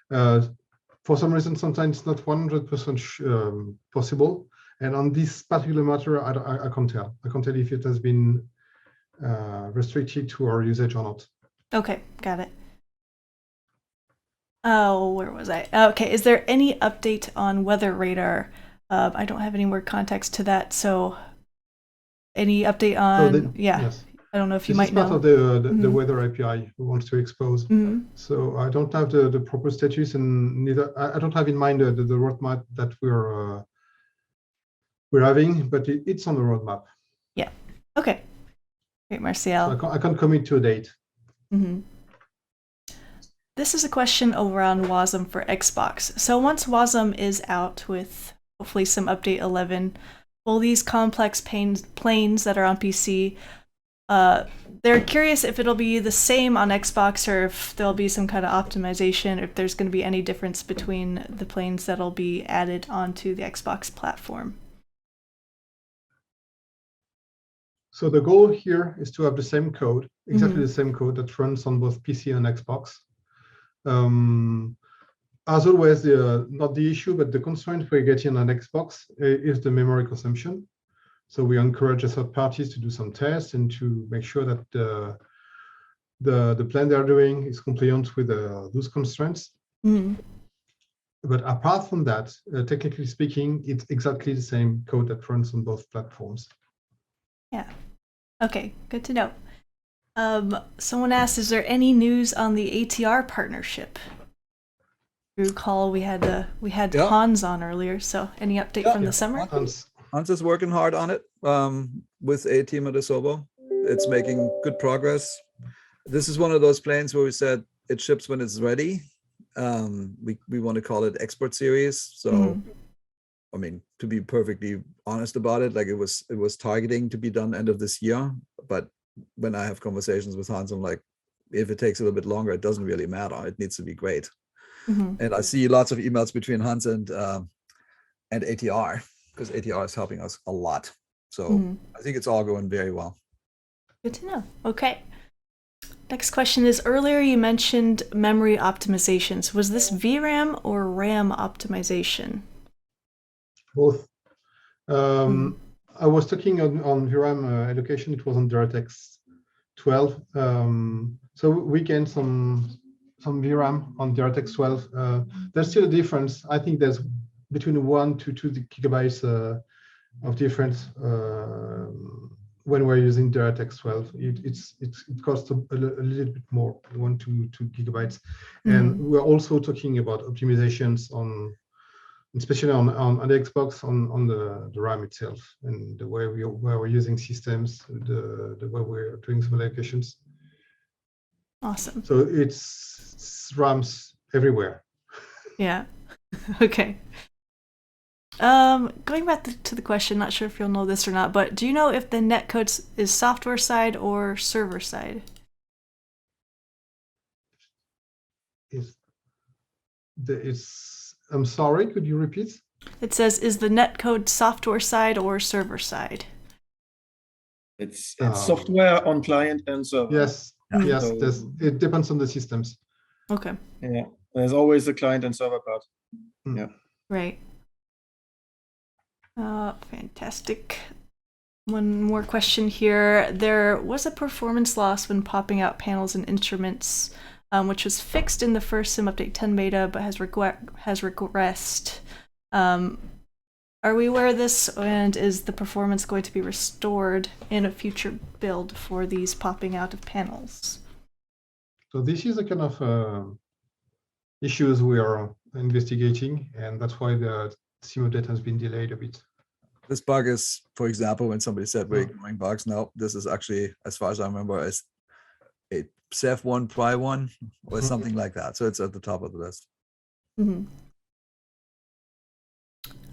For some reason, sometimes it's not 100% possible. And on this particular matter, I can't tell. I can't tell if it has been restricted to our usage or not. Okay, got it. Oh, where was I? Okay, is there any update on Weather Radar? I don't have any more context to that, so any update on... Yes. I don't know if you This might is part know. of the weather API we want to expose. So I don't have the proper status, and neither I don't have in mind the roadmap that we're having, but it's on the roadmap. Yeah. Okay. Great, Martial. So I can't commit to a date. This is a question around WASM for Xbox. So once WASM is out with hopefully some update 11, will these complex planes that are on PC, they're curious if it'll be the same on Xbox or if there'll be some kind of optimization, if there's going to be any difference between the planes that'll be added onto the Xbox platform. So the goal here is to have the same code, exactly the same code that runs on both PC and Xbox. As always, not the issue, but the constraint we're getting on Xbox is the memory consumption. So we encourage third parties to do some tests and to make sure that the plan they're doing is compliant with those constraints. But apart from that, technically speaking, it's exactly the same code that runs on both platforms. Yeah. Okay, good to know. Someone asked, is there any news on the ATR partnership? You recall we had Hans on earlier, so any update from the summer? Hans is working hard on it with a team at Asobo. It's making good progress. This is one of those planes where we said it ships when it's ready. We want to call it export series. So, I mean, to be perfectly honest about it, like it was targeting to be done end of this year. But when I have conversations with Hans, I'm like, if it takes a little bit longer, it doesn't really matter. It needs to be great. And I see lots of emails between Hans and ATR, because ATR is helping us a lot. So I think it's all going very well. Good to know. Okay. Next question is, earlier you mentioned memory optimizations. Was this VRAM or RAM optimization? Both. I was talking on VRAM allocation. It was on DirectX 12. So we gained some VRAM on DirectX 12. There's still a difference. I think there's between 1 to 2 gigabytes of difference when we're using DirectX 12. It costs a little bit more, 1 to 2 gigabytes. And we're also talking about optimizations especially on the Xbox, on the RAM itself, and the way we're using systems, the way we're doing some allocations. Awesome. So it's RAMs everywhere. Yeah. Okay. Going back to the question, not sure if you'll know this or not, but do you know if the netcode is software side or server side? I'm sorry, could you repeat? It says, is the netcode software side or server side? It's software on client and server. Yes, yes. So, It depends on the systems. Okay. yeah, there's always a client and server part. Yeah. Right. Fantastic. One more question here. There was a performance loss when popping out panels and instruments, which was fixed in the first Sim Update 10 beta, but has regressed. Are we aware of this, and is the performance going to be restored in a future build for these popping out of panels? So this is a kind of issues we are investigating, and that's why the Sim update has been delayed a bit. This bug is, for example, when somebody said we're ignoring bugs. No, this is actually, as far as I remember, as a SEF one, try one, or something like that. So it's at the top of the list.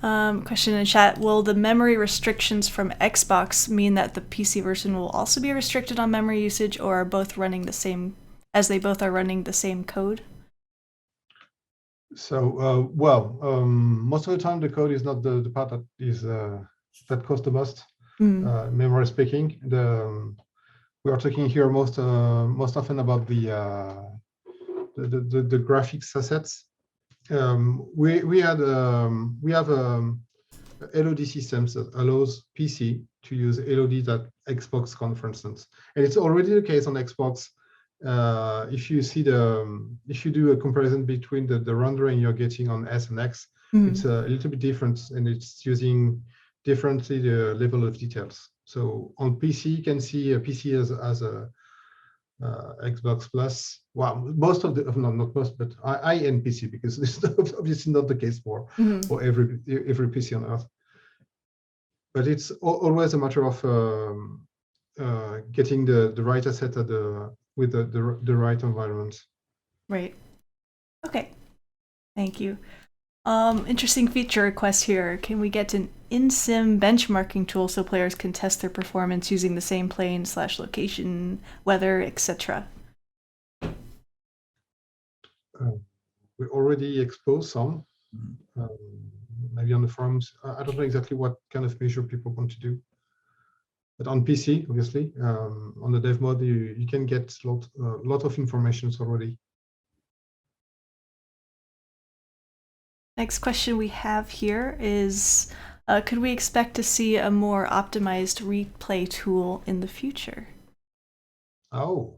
Question in chat: will the memory restrictions from Xbox mean that the PC version will also be restricted on memory usage, or are both running the same, as they both are running the same code? So, most of the time the code is not the part that is that costs the most. Memory speaking, we are talking here most often about the graphics assets. We have LOD systems that allows PC to use LOD that Xbox can, for instance, and it's already the case on Xbox. If you see if you do a comparison between the rendering you're getting on S and X, it's a little bit different, and it's using differently the level of details. So on PC, you can see a PC as a Xbox Plus. Well, most of the not most, but I end PC, because it's obviously not the case for every PC on Earth. But it's always a matter of getting the right asset at with the right environment. Right. Okay. Thank you. Interesting feature request here. Can we get an in-sim benchmarking tool so players can test their performance using the same plane / location, weather, etc.? We already exposed some, maybe on the forums. I don't know exactly what kind of measure people want to do. But on PC, obviously, on the dev mode, you can get a lot of information already. Next question we have here is, could we expect to see a more optimized replay tool in the future? Oh.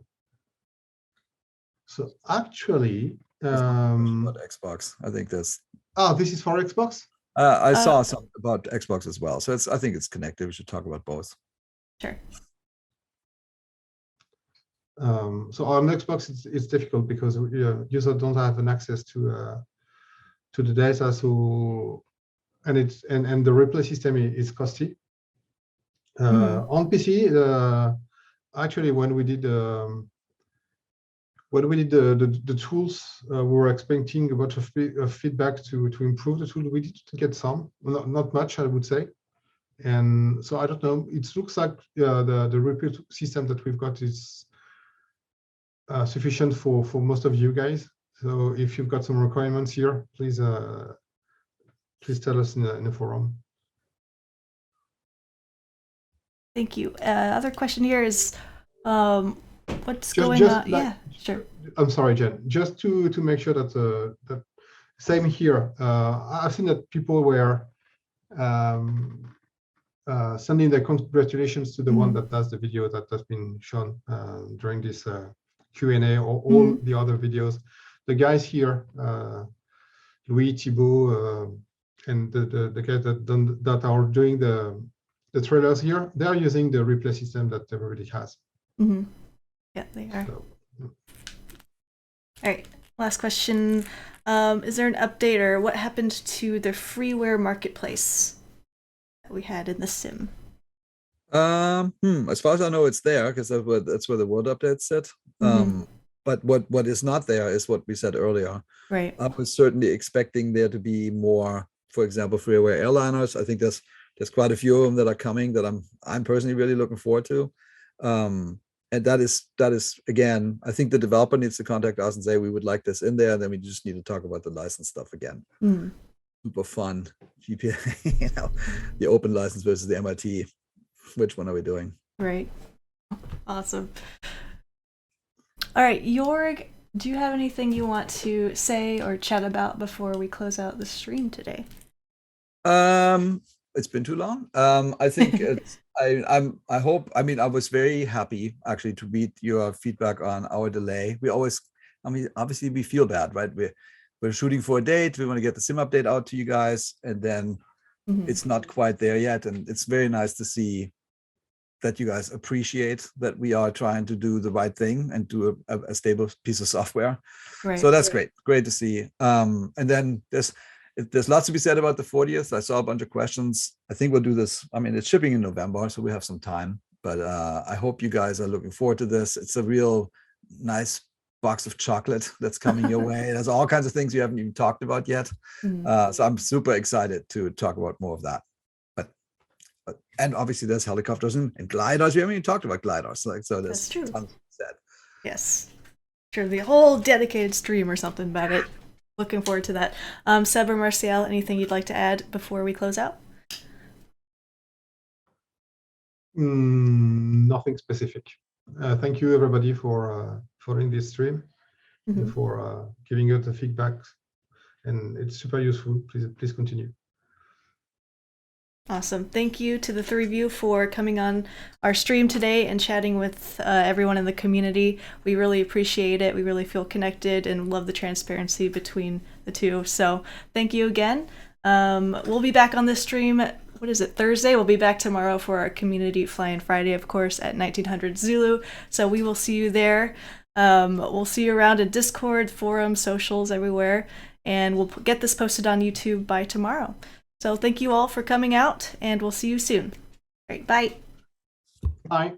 So actually, about Xbox, I think this. Oh, this is for Xbox? I saw something about Xbox as well. So I think it's connected. We should talk about both. Sure. So on Xbox, it's difficult because users don't have an access to the data. So and the replay system is costly. On PC, actually, when we did the tools, we were expecting a bunch of feedback to improve the tool. We did get some, not much, I would say. And so I don't know. It looks like the replay system that we've got is sufficient for most of you guys. So if you've got some requirements here, please tell us in the forum. Thank you. Other question here is, what's going on? Yeah, sure. I'm sorry, Jen. Just to make sure that that same here. I've seen that people were sending their congratulations to the one that does the video that has been shown during this Q&A or all the other videos. The guys here, Louis, Thibault, and the guys that are doing the trailers here, they are using the replay system that everybody has. Yeah, they are. So, all right, last question. Is there an update, or what happened to the freeware marketplace that we had in the sim? As far as I know, it's there, because that's where the world update said. But what is not there is what we said earlier. Right. I was certainly expecting there to be more, for example, freeware airliners. I think there's quite a few of them that are coming that I'm personally really looking forward to. And that is again, I think the developer needs to contact us and say we would like this in there, and then we just need to talk about the license stuff again. super fun. GPA, you know, the open license versus the MIT. Which one are we doing? Right. Awesome. All right, Jorg, do you have anything you want to say or chat about before we close out the stream today? It's been too long. I think it's I hope, I mean, I was very happy actually to read your feedback on our delay. We always, I mean, obviously we feel bad, right? We're shooting for a date. We want to get the sim update out to you guys, and then it's not quite there yet. And it's very nice to see that you guys appreciate that we are trying to do the right thing and do a stable piece of software. Right. So that's great to see. And then there's lots to be said about the 40th. I saw a bunch of questions. I think we'll do this. I mean, it's shipping in November, so we have some time, but I hope you guys are looking forward to this. It's a real nice box of chocolate that's coming your way. There's all kinds of things you haven't even talked about yet. So I'm super excited to talk about more of that. And obviously there's helicopters and gliders. We haven't even talked about gliders. Like, so there's tons said. Yes. Sure, the whole dedicated stream or something about it. Looking forward to that. Seb or Martial, anything you'd like to add before we close out? Nothing specific. Thank you everybody for following this stream and for giving us the feedback. And it's super useful. Please continue. Awesome. Thank you to the three of you for coming on our stream today and chatting with everyone in the community. We really appreciate it. We really feel connected and love the transparency between the two. So thank you again. We'll be back on this stream. What is it? Thursday. We'll be back tomorrow for our Community Fly-In Friday, of course, at 1900 Zulu. So we will see you there. We'll see you around in Discord, forums, socials, everywhere. And we'll get this posted on YouTube by tomorrow. So thank you all for coming out, and we'll see you soon. All right, bye. Bye.